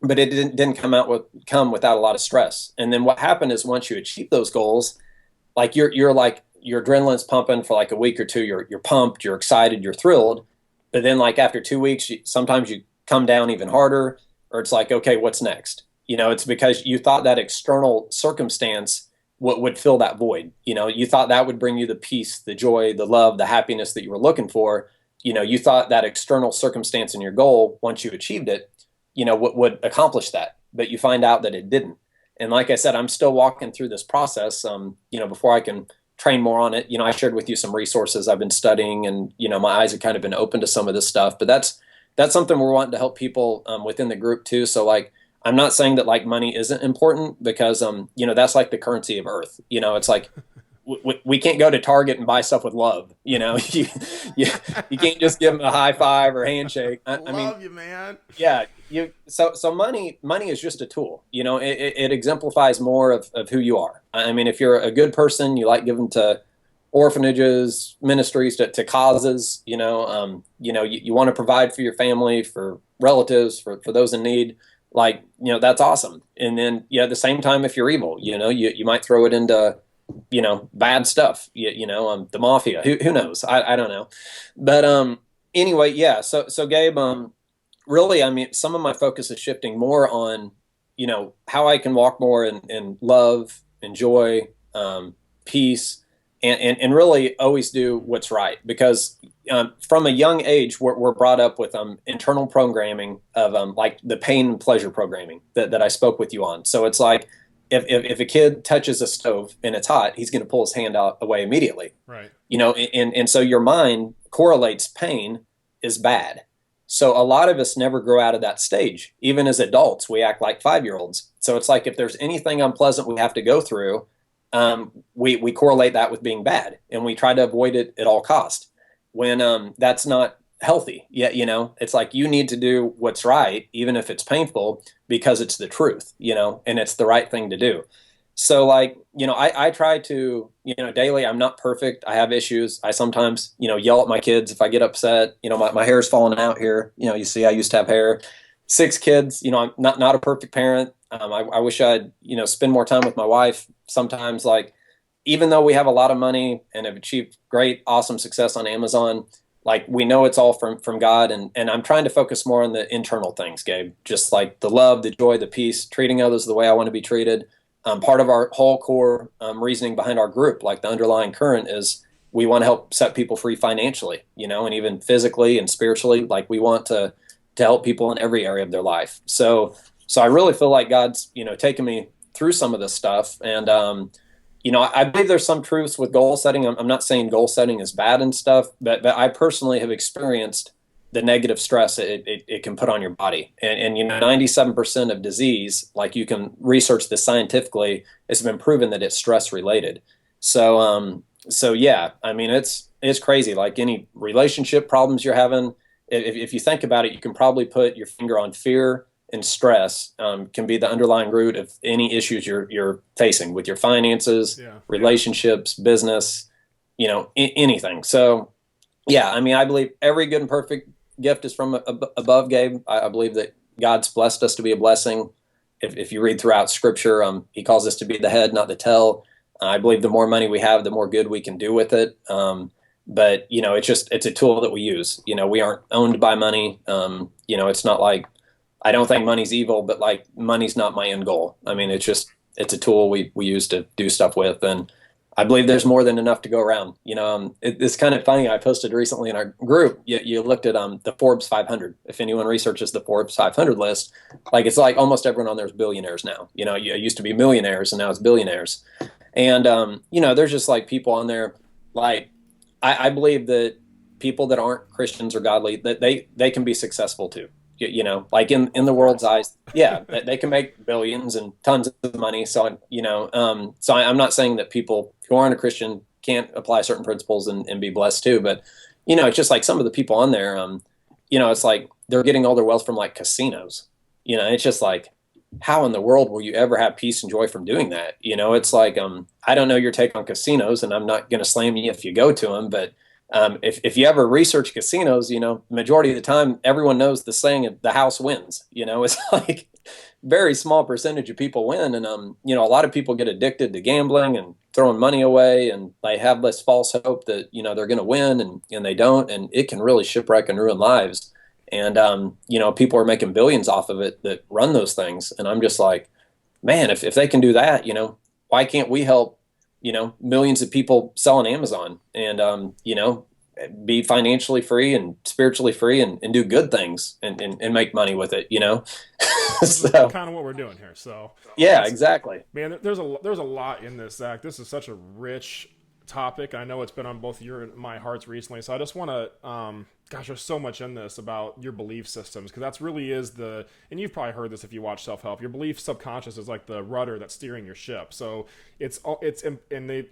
but it didn't come without a lot of stress. And then what happened is, once you achieve those goals, like, you're like, your adrenaline's pumping for like a week or two. You're pumped, you're excited, you're thrilled. But then, like, after 2 weeks, sometimes you come down even harder, or it's like, okay, what's next? It's because you thought that external circumstance what would fill that void. You thought that would bring you the peace, the joy, the love, the happiness that you were looking for. You thought that external circumstance in your goal, once you achieved it, would accomplish that, but you find out that it didn't. And like I said, I'm still walking through this process. Before I can train more on it, I shared with you some resources I've been studying, and my eyes have kind of been open to some of this stuff. But that's something we're wanting to help people within the group too. So like, I'm not saying that like money isn't important, because that's like the currency of earth. It's like we can't go to Target and buy stuff with love. You can't just give them a high five or handshake. I mean, love you, man. Yeah, so money is just a tool. It exemplifies more of who you are. I mean, if you're a good person, you like giving to orphanages, ministries, to causes. You want to provide for your family, for relatives, for those in need. Like, that's awesome. And then at the same time, if you're evil, you might throw it into bad stuff. The mafia. Who knows? I don't know. But anyway, yeah. So Gabe, really, I mean, some of my focus is shifting more on, how I can walk more in love and joy, peace, and really always do what's right. Because from a young age, we're brought up with internal programming of like the pain and pleasure programming that I spoke with you on. So it's like, if a kid touches a stove and it's hot, he's going to pull his hand out away immediately. Right. And so your mind correlates pain is bad. So a lot of us never grow out of that stage. Even as adults, we act like 5-year-olds. So it's like, if there's anything unpleasant we have to go through, we correlate that with being bad, and we try to avoid it at all cost, when that's not healthy. It's like, you need to do what's right, even if it's painful, because it's the truth, and it's the right thing to do. So like, I try to, daily, I'm not perfect. I have issues. I sometimes, yell at my kids if I get upset. My hair's falling out here. You see, I used to have hair. 6 kids. I'm not a perfect parent. I wish I'd, spend more time with my wife. Sometimes, like, even though we have a lot of money and have achieved great, awesome success on Amazon, like, we know it's all from God. And I'm trying to focus more on the internal things, Gabe. Just like the love, the joy, the peace, treating others the way I want to be treated. Part of our whole core reasoning behind our group, like the underlying current, is we want to help set people free financially, and even physically and spiritually. Like, we want to help people in every area of their life. So I really feel like God's, taken me through some of this stuff. And, I believe there's some truths with goal setting. I'm not saying goal setting is bad and stuff, but I personally have experienced the negative stress it can put on your body. And 97% of disease, like, you can research this scientifically, it's been proven that it's stress related. So yeah, I mean, it's crazy. Like, any relationship problems you're having, if you think about it, you can probably put your finger on fear and stress, can be the underlying root of any issues you're facing with your finances, relationships, business, anything. So yeah, I mean, I believe every good and perfect gift is from above, Gabe. I believe that God's blessed us to be a blessing. If you read throughout Scripture, He calls us to be the head, not the tail. I believe the more money we have, the more good we can do with it. But it's a tool that we use. We aren't owned by money. It's not like, I don't think money's evil, but like, money's not my end goal. I mean, it's a tool we use to do stuff with, and I believe there's more than enough to go around. It's kind of funny. I posted recently in our group. You looked at the Forbes 500. If anyone researches the Forbes 500 list, like, it's like almost everyone on there is billionaires now. It used to be millionaires, and now it's billionaires. And there's just like people on there. Like, I believe that people that aren't Christians or godly, that they can be successful too. Like, in the world's eyes, yeah, they can make billions and tons of money. So, so I'm not saying that people who aren't a Christian can't apply certain principles and be blessed too. But, it's just like some of the people on there, it's like they're getting all their wealth from like casinos. It's just like, how in the world will you ever have peace and joy from doing that? It's like, I don't know your take on casinos, and I'm not going to slam you if you go to them, but if you ever research casinos, majority of the time, everyone knows the saying, the house wins. It's like very small percentage of people win. And, a lot of people get addicted to gambling and throwing money away, and they have this false hope that, they're going to win, and they don't. And it can really shipwreck and ruin lives. And, people are making billions off of it that run those things. And I'm just like, man, if they can do that, why can't we help, millions of people sell on Amazon and, be financially free and spiritually free and do good things and make money with it, Which is So, kind of what we're doing here. So yeah, it's exactly. man, there's a lot in this, Zach. This is such a rich topic. I know it's been on both your and my hearts recently. So I just want to, gosh, there's so much in this about your belief systems because that's really is the, and you've probably heard this if you watch self help. Your belief subconscious is like the rudder that's steering your ship. So it's and they.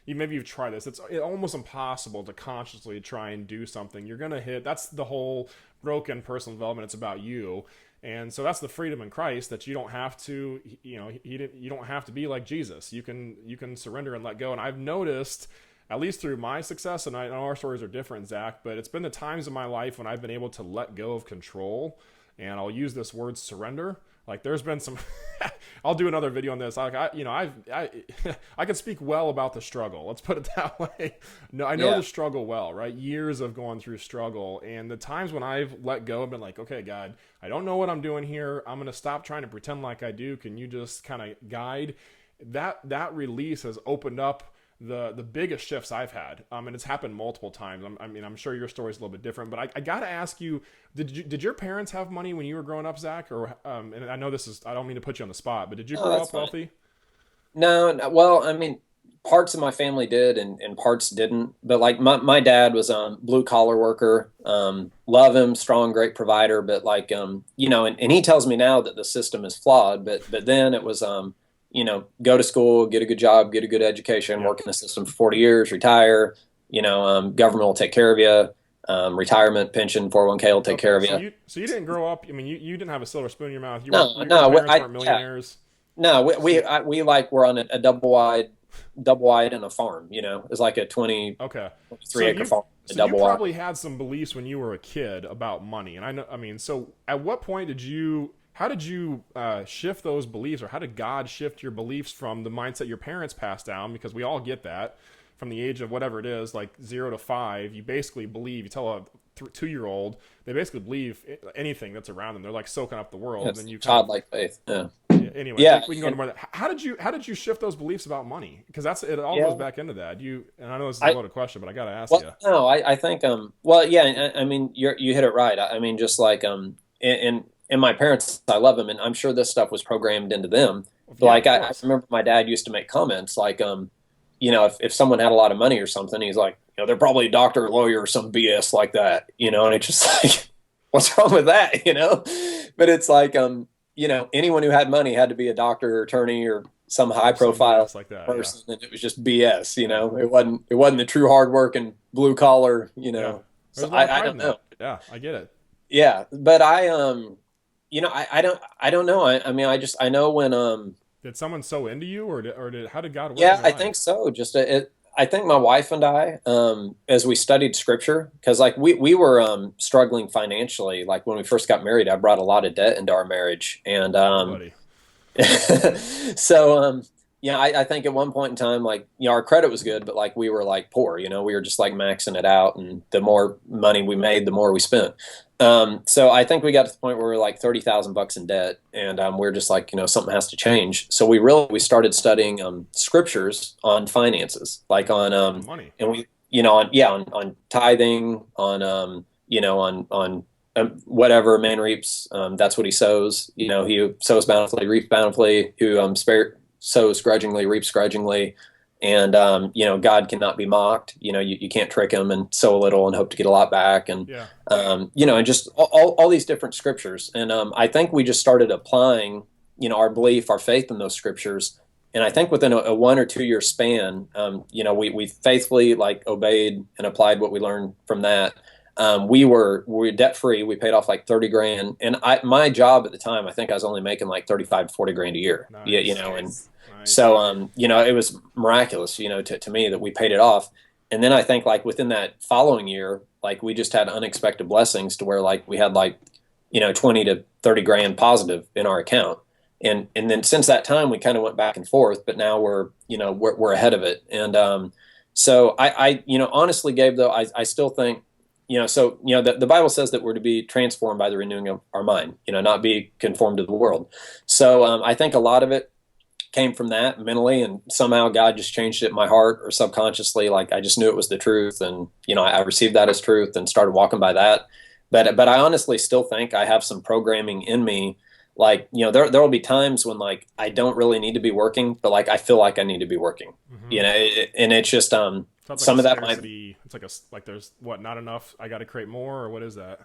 Maybe you've tried this. It's almost impossible to consciously try and do something. You're gonna hit. That's the whole broken personal development. It's about you, and so that's the freedom in Christ that you don't have to. You don't have to be like Jesus. You can surrender and let go. And I've noticed, at least through my success, and I know our stories are different, Zach, but it's been the times in my life when I've been able to let go of control, and I'll use this word surrender. Like there's been some, I'll do another video on this. Like I can speak well about the struggle. Let's put it that way. No, I know Yeah. the struggle well, right? Years of going through struggle, and the times when I've let go and been like, okay, God, I don't know what I'm doing here. I'm gonna stop trying to pretend like I do. Can you just kind of guide? That release has opened up the biggest shifts I've had, and it's happened multiple times. I'm sure your story's a little bit different, but I got to ask you, did your parents have money when you were growing up, Zach? Or and I know this is, I don't mean to put you on the spot, but did you No, grow that's up fine. wealthy? No, no, well, I mean, parts of my family did and parts didn't. But like my dad was blue collar worker. Love him, strong, great provider. But like and he tells me now that the system is flawed. But then it was go to school, get a good job, get a good education, Yeah. work in the system for 40 years, retire. Government will take care of you. Retirement, pension, 401k will take care Okay. of you. So you didn't grow up. I mean, you didn't have a silver spoon in your mouth. No, Your no, parents weren't yeah, millionaires. no, So we like we're on a double wide and a farm. It's like a 20 okay. So 3 acre farm, a you double wide. probably had some beliefs when you were a kid about money, and I know. I mean, so at what point did you? How did you shift those beliefs, or how did God shift your beliefs from the mindset your parents passed down? Because we all get that from the age of whatever it is, like 0 to 5. You basically believe. You tell a 2-year-old, they basically believe anything that's around them. They're like soaking up the world, and Yes, then you kind of childlike faith. Yeah, anyway, yeah, we can go into more of that. How did you shift those beliefs about money? Because that's it. All goes yeah. back into that. You and I know this is a I loaded question, but I got to ask Well, you. no, I think well, yeah. I mean, you hit it right. I mean, just like and my parents, I love them, and I'm sure this stuff was programmed into them. But Yeah, like of I course. remember my dad used to make comments like if someone had a lot of money or something, he's like, they're probably a doctor or lawyer or some BS like that, and it's just like, what's wrong with that? But it's like, anyone who had money had to be a doctor or attorney or some high Or some profile BS like that. Yeah, person, and it was just BS. yeah, It wasn't the true hard work and blue collar. yeah. So There's a lot of I pride in don't know. that. Yeah, I get it. Yeah, but I don't know. I mean, I know when Did someone sow into you, how did God work in yeah, your I think life? so. I think my wife and I, as we studied scripture, because like we were struggling financially. Like when we first got married, I brought a lot of debt into our marriage, and Oh, buddy. so yeah, I think at one point in time, like our credit was good, but like we were like poor. We were just like maxing it out, and the more money we made, the more we spent. So I think we got to the point where we were like 30,000 bucks in debt, and we are just like, something has to change. So we started studying scriptures on finances, like on On money. and we on tithing, on whatever man reaps, that's what he sows. He who sows bountifully reaps bountifully. Who sows grudgingly reaps grudgingly. And God cannot be mocked. You can't trick him and sow a little and hope to get a lot back. And Yeah. and just all these different scriptures. And I think we just started applying our belief, our faith in those scriptures. And I think within a 1 or 2 year span, we faithfully like obeyed and applied what we learned from that. We were debt free. We paid off like 30 grand, and my job at the time, I think I was only making like 35 to 40 grand a year. Yeah, Nice. and Nice. so it was miraculous, to me that we paid it off. And then I think like within that following year, like we just had unexpected blessings to where like we had like 20 to 30 grand positive in our account. And then since that time we kind of went back and forth, but now we're ahead of it. And so I honestly, Gabe, though, I still think the Bible says that we're to be transformed by the renewing of our mind, not be conformed to the world. So I think a lot of it came from that mentally, and somehow God just changed it in my heart or subconsciously. Like I just knew it was the truth, and I received that as truth and started walking by that. But I honestly still think I have some programming in me. Like there will be times when like I don't really need to be working, but like I feel like I need to be working. Mm-hmm. And it's just Sounds like some a of that might. scarcity. It's like like there's what, not enough. I got to create more, or what is that?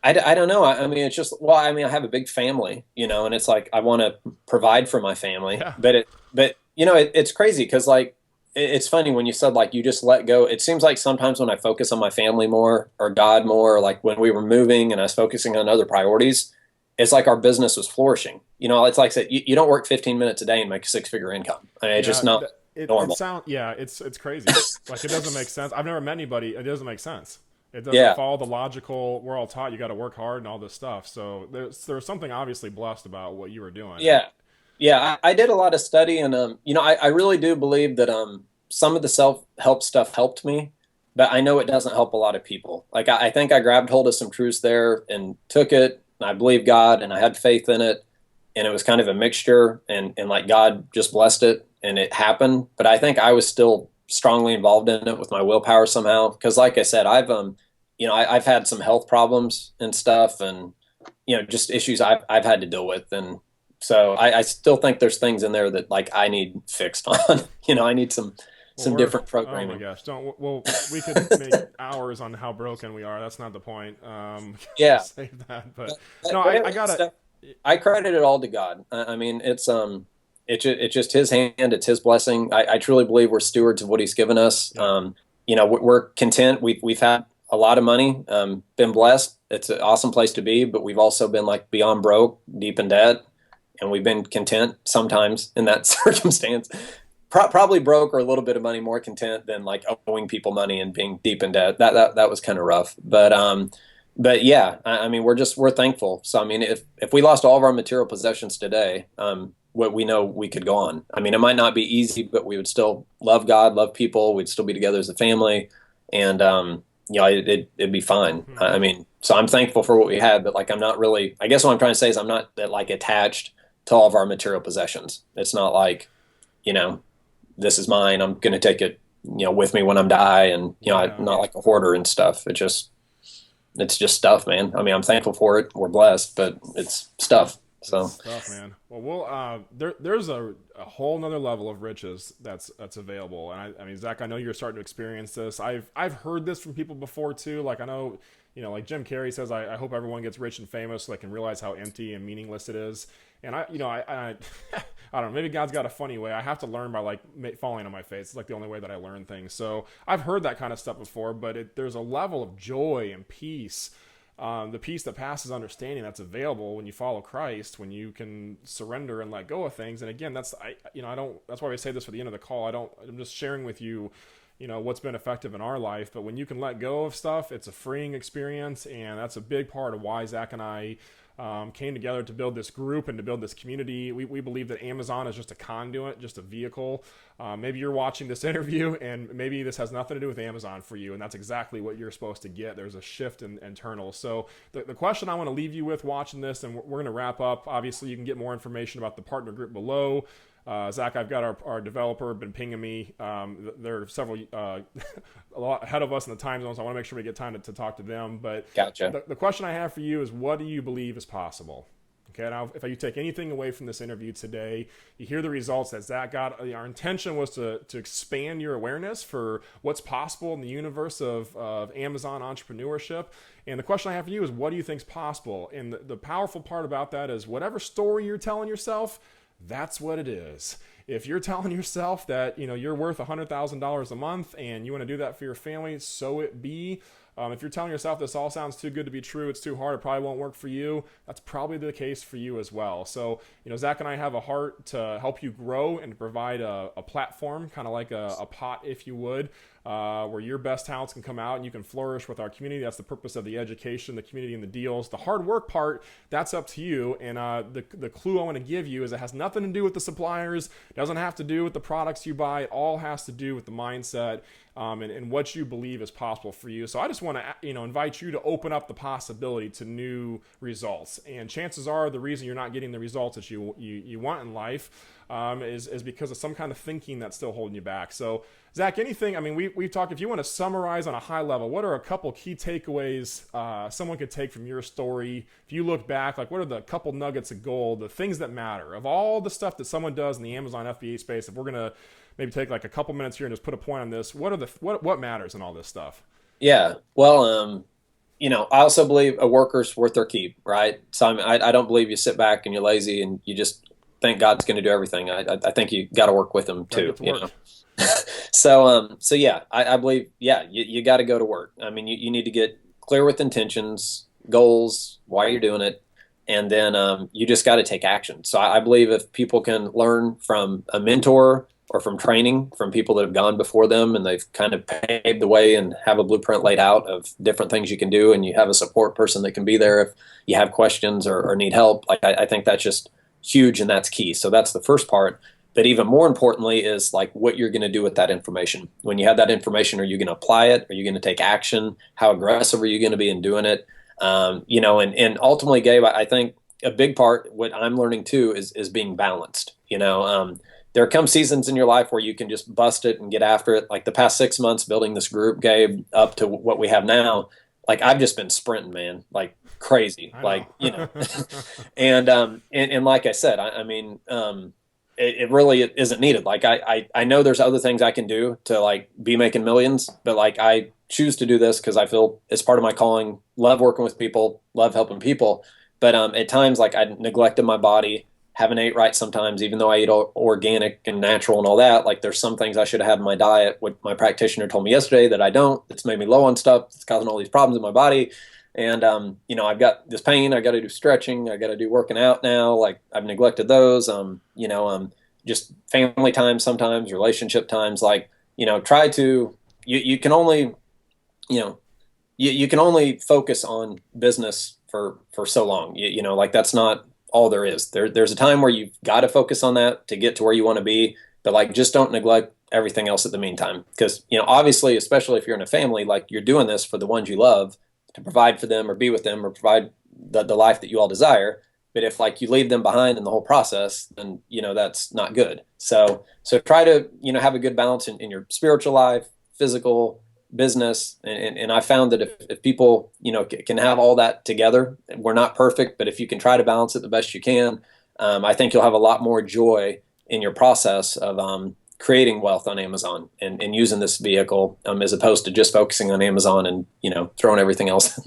I don't know. I mean, it's just, well, I mean, I have a big family, and it's like I want to provide for my family, Yeah. but it's crazy because like it's funny when you said like you just let go. It seems like sometimes when I focus on my family more or God more, or like when we were moving and I was focusing on other priorities, it's like our business was flourishing. It's like I said, you don't work 15 minutes a day and make a six-figure income. I mean, it's just Yeah, not it normal. sound yeah, it's crazy. Like it doesn't make sense. I've never met anybody. It doesn't make sense. It doesn't Yeah. follow the logical. We're all taught you got to work hard and all this stuff. So there's something obviously blessed about what you were doing. And Yeah. Yeah, I did a lot of study, and I really do believe that some of the self-help stuff helped me, but I know it doesn't help a lot of people. Like I think I grabbed hold of some truths there and took it, and I believe God, and I had faith in it, and it was kind of a mixture, and like God just blessed it, and it happened. But I think I was still strongly involved in it with my willpower somehow, because like I said, I've had some health problems and stuff, and just issues I've had to deal with, and so I still think there's things in there that like I need fixed on. I need well, some we're different oh my programming. gosh, don't well we could make hours on how broken we are. That's not the point. Yeah, Save that. But but, no, but I gotta. stuff, I credit it all to God. I mean, it's just His hand. It's His blessing. I truly believe we're stewards of what He's given us. Yeah. We're content. We've had a lot of money. Been blessed. It's an awesome place to be. But we've also been like beyond broke, deep in debt, and we've been content sometimes in that circumstance. Probably broke or a little bit of money, more content than like owing people money and being deep in debt. That was kind of rough. But yeah, I mean, we're thankful. So I mean, if we lost all of our material possessions today, what we know we could go on. I mean, it might not be easy, but we would still love God, love people. We'd still be together as a family, and it'd be fine. I mean, so I'm thankful for what we had, but like I'm not really. I guess what I'm trying to say is I'm not that like attached to all of our material possessions. It's not like, this is mine. I'm going to take it, with me when I'm die, and Yeah. I'm not like a hoarder and stuff. It's just stuff, man. I mean, I'm thankful for it. We're blessed, but it's stuff. So Stuff, man. Well, there's a whole nother level of riches that's available, and I mean, Zach, I know you're starting to experience this. I've heard this from people before too. Like I know, like Jim Carrey says, I hope everyone gets rich and famous so they can realize how empty and meaningless it is. And I I don't know. Maybe God's got a funny way. I have to learn by like falling on my face. It's like the only way that I learn things. So I've heard that kind of stuff before, but there's a level of joy and peace, the peace that passes understanding that's available when you follow Christ, when you can surrender and let go of things. And again, I don't. That's why we say this for the end of the call. I'm just sharing with you, what's been effective in our life. But when you can let go of stuff, it's a freeing experience, and that's a big part of why Zach and I came together to build this group and to build this community. We believe that Amazon is just a conduit, just a vehicle. Maybe you're watching this interview and maybe this has nothing to do with Amazon for you, and that's exactly what you're supposed to get. There's a shift internal. So the question I want to leave you with watching this, and we're going to wrap up. Obviously, you can get more information about the partner group below. Zach, I've got our developer been pinging me. There are several a lot ahead of us in the time zone, so I want to make sure we get time to talk to them. But gotcha. the question I have for you is, what do you believe is possible? Okay, now if you take anything away from this interview today, you hear the results that Zach got. Our intention was to expand your awareness for what's possible in the universe of Amazon entrepreneurship. And the question I have for you is, what do you think is possible? And the powerful part about that is whatever story you're telling yourself, that's what it is. If you're telling yourself that you're worth $100,000 a month and you want to do that for your family, so it be. If you're telling yourself this all sounds too good to be true, it's too hard, it probably won't work for you, that's probably the case for you as well. So, Zach and I have a heart to help you grow and to provide a platform, kind of like a pot, if you would, where your best talents can come out and you can flourish with our community. That's the purpose of the education, the community, and the deals. The hard work part, that's up to you. And the clue I want to give you is it has nothing to do with the suppliers. It doesn't have to do with the products you buy. It all has to do with the mindset and what you believe is possible for you. So I just want to invite you to open up the possibility to new results. And chances are the reason you're not getting the results that you want in life is because of some kind of thinking that's still holding you back. So Zach, anything, I mean, we've talked, if you want to summarize on a high level, what are a couple key takeaways someone could take from your story? If you look back, like what are the couple nuggets of gold, the things that matter of all the stuff that someone does in the Amazon FBA space? If we're going to maybe take like a couple minutes here and just put a point on this, what matters in all this stuff? Yeah. Well, I also believe a worker's worth their keep, right? So I don't believe you sit back and you're lazy and you just think God's going to do everything. I think you got to work with him too. So yeah, I believe, you got to go to work. I mean, you need to get clear with intentions, goals, why you're doing it. And then you just got to take action. So I believe if people can learn from a mentor or from training from people that have gone before them and they've kind of paved the way and have a blueprint laid out of different things you can do, and you have a support person that can be there if you have questions or need help, like I think that's just huge and that's key. So that's the first part. But even more importantly is like what you're going to do with that information. When you have that information, are you going to apply it? Are you going to take action? How aggressive are you going to be in doing it? And ultimately, Gabe, I think a big part, what I'm learning too, is being balanced. There come seasons in your life where you can just bust it and get after it. Like the past 6 months building this group, Gabe, up to what we have now, like I've just been sprinting, man, like crazy, and like I said, it really isn't needed. Like I know there's other things I can do to like be making millions, but like I choose to do this because I feel it's part of my calling. Love working with people, love helping people. But at times, like I neglected my body, haven't ate right sometimes, even though I eat organic and natural and all that. Like there's some things I should have had in my diet. What my practitioner told me yesterday that I don't, it's made me low on stuff. It's causing all these problems in my body. And, I've got this pain. I got to do stretching. I got to do working out now. Like I've neglected those, just family time sometimes, relationship times, like, try to, you can only, you can only focus on business for so long, like that's not all there is. There's a time where you've got to focus on that to get to where you want to be, but like, just don't neglect everything else at the meantime. Because, obviously, especially if you're in a family, like you're doing this for the ones you love, to provide for them or be with them or provide the life that you all desire. But if like you leave them behind in the whole process, then, that's not good. So try to, have a good balance in your spiritual life, physical, business. And I found that if people, can have all that together, we're not perfect, but if you can try to balance it the best you can, I think you'll have a lot more joy in your process of creating wealth on Amazon and using this vehicle as opposed to just focusing on Amazon and, throwing everything else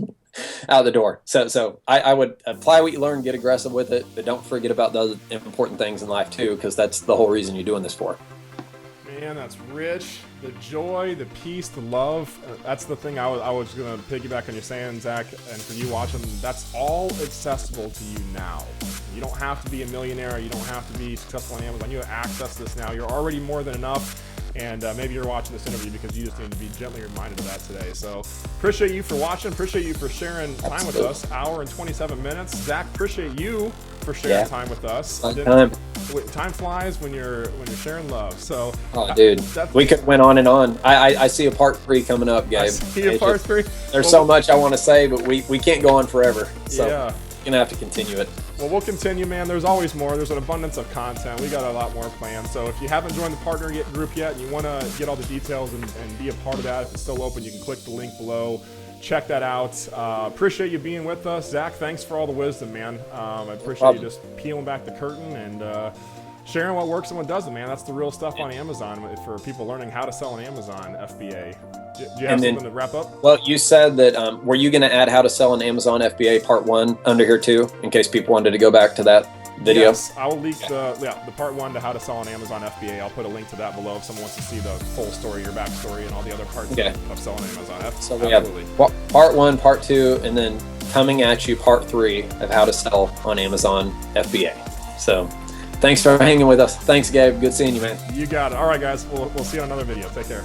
out the door. So I would apply what you learn, get aggressive with it, but don't forget about the other important things in life too, because that's the whole reason you're doing this for. Man, that's rich. The joy, the peace, the love. That's the thing I was going to piggyback on you saying, Zach, and for you watching, that's all accessible to you now. You don't have to be a millionaire. You don't have to be successful on Amazon. You have access to this now. You're already more than enough. And maybe you're watching this interview because you just need to be gently reminded of that today. So appreciate you for watching. Appreciate you for sharing time with us. Hour and 27 minutes. Zach, appreciate you for sharing time with us. Time flies when you're sharing love. So, dude, we could went on and on. I see a part 3 coming up, Gabe. I see a part 3. There's so much I want to say, but we can't go on forever. So yeah. You're gonna have to continue it. Well, we'll continue, man. There's always more. There's an abundance of content. We got a lot more planned. So if you haven't joined the partner group yet and you want to get all the details and be a part of that, if it's still open, you can click the link below. Check that out. Appreciate you being with us. Zach, thanks for all the wisdom, man. I appreciate you just peeling back the curtain and sharing what works and what doesn't, man. That's the real stuff on Amazon for people learning how to sell on Amazon FBA. Do you have something to wrap up? Well, you said that, were you going to add how to sell on Amazon FBA part 1 under here too, in case people wanted to go back to that video? Yes, I will link the part 1 to how to sell on Amazon FBA. I'll put a link to that below if someone wants to see the full story, your backstory, and all the other parts of selling on Amazon. So we have part 1, part 2, and then coming at you part 3 of how to sell on Amazon FBA. So thanks for hanging with us. Thanks, Gabe. Good seeing you, man. You got it. All right, guys. We'll see you on another video. Take care.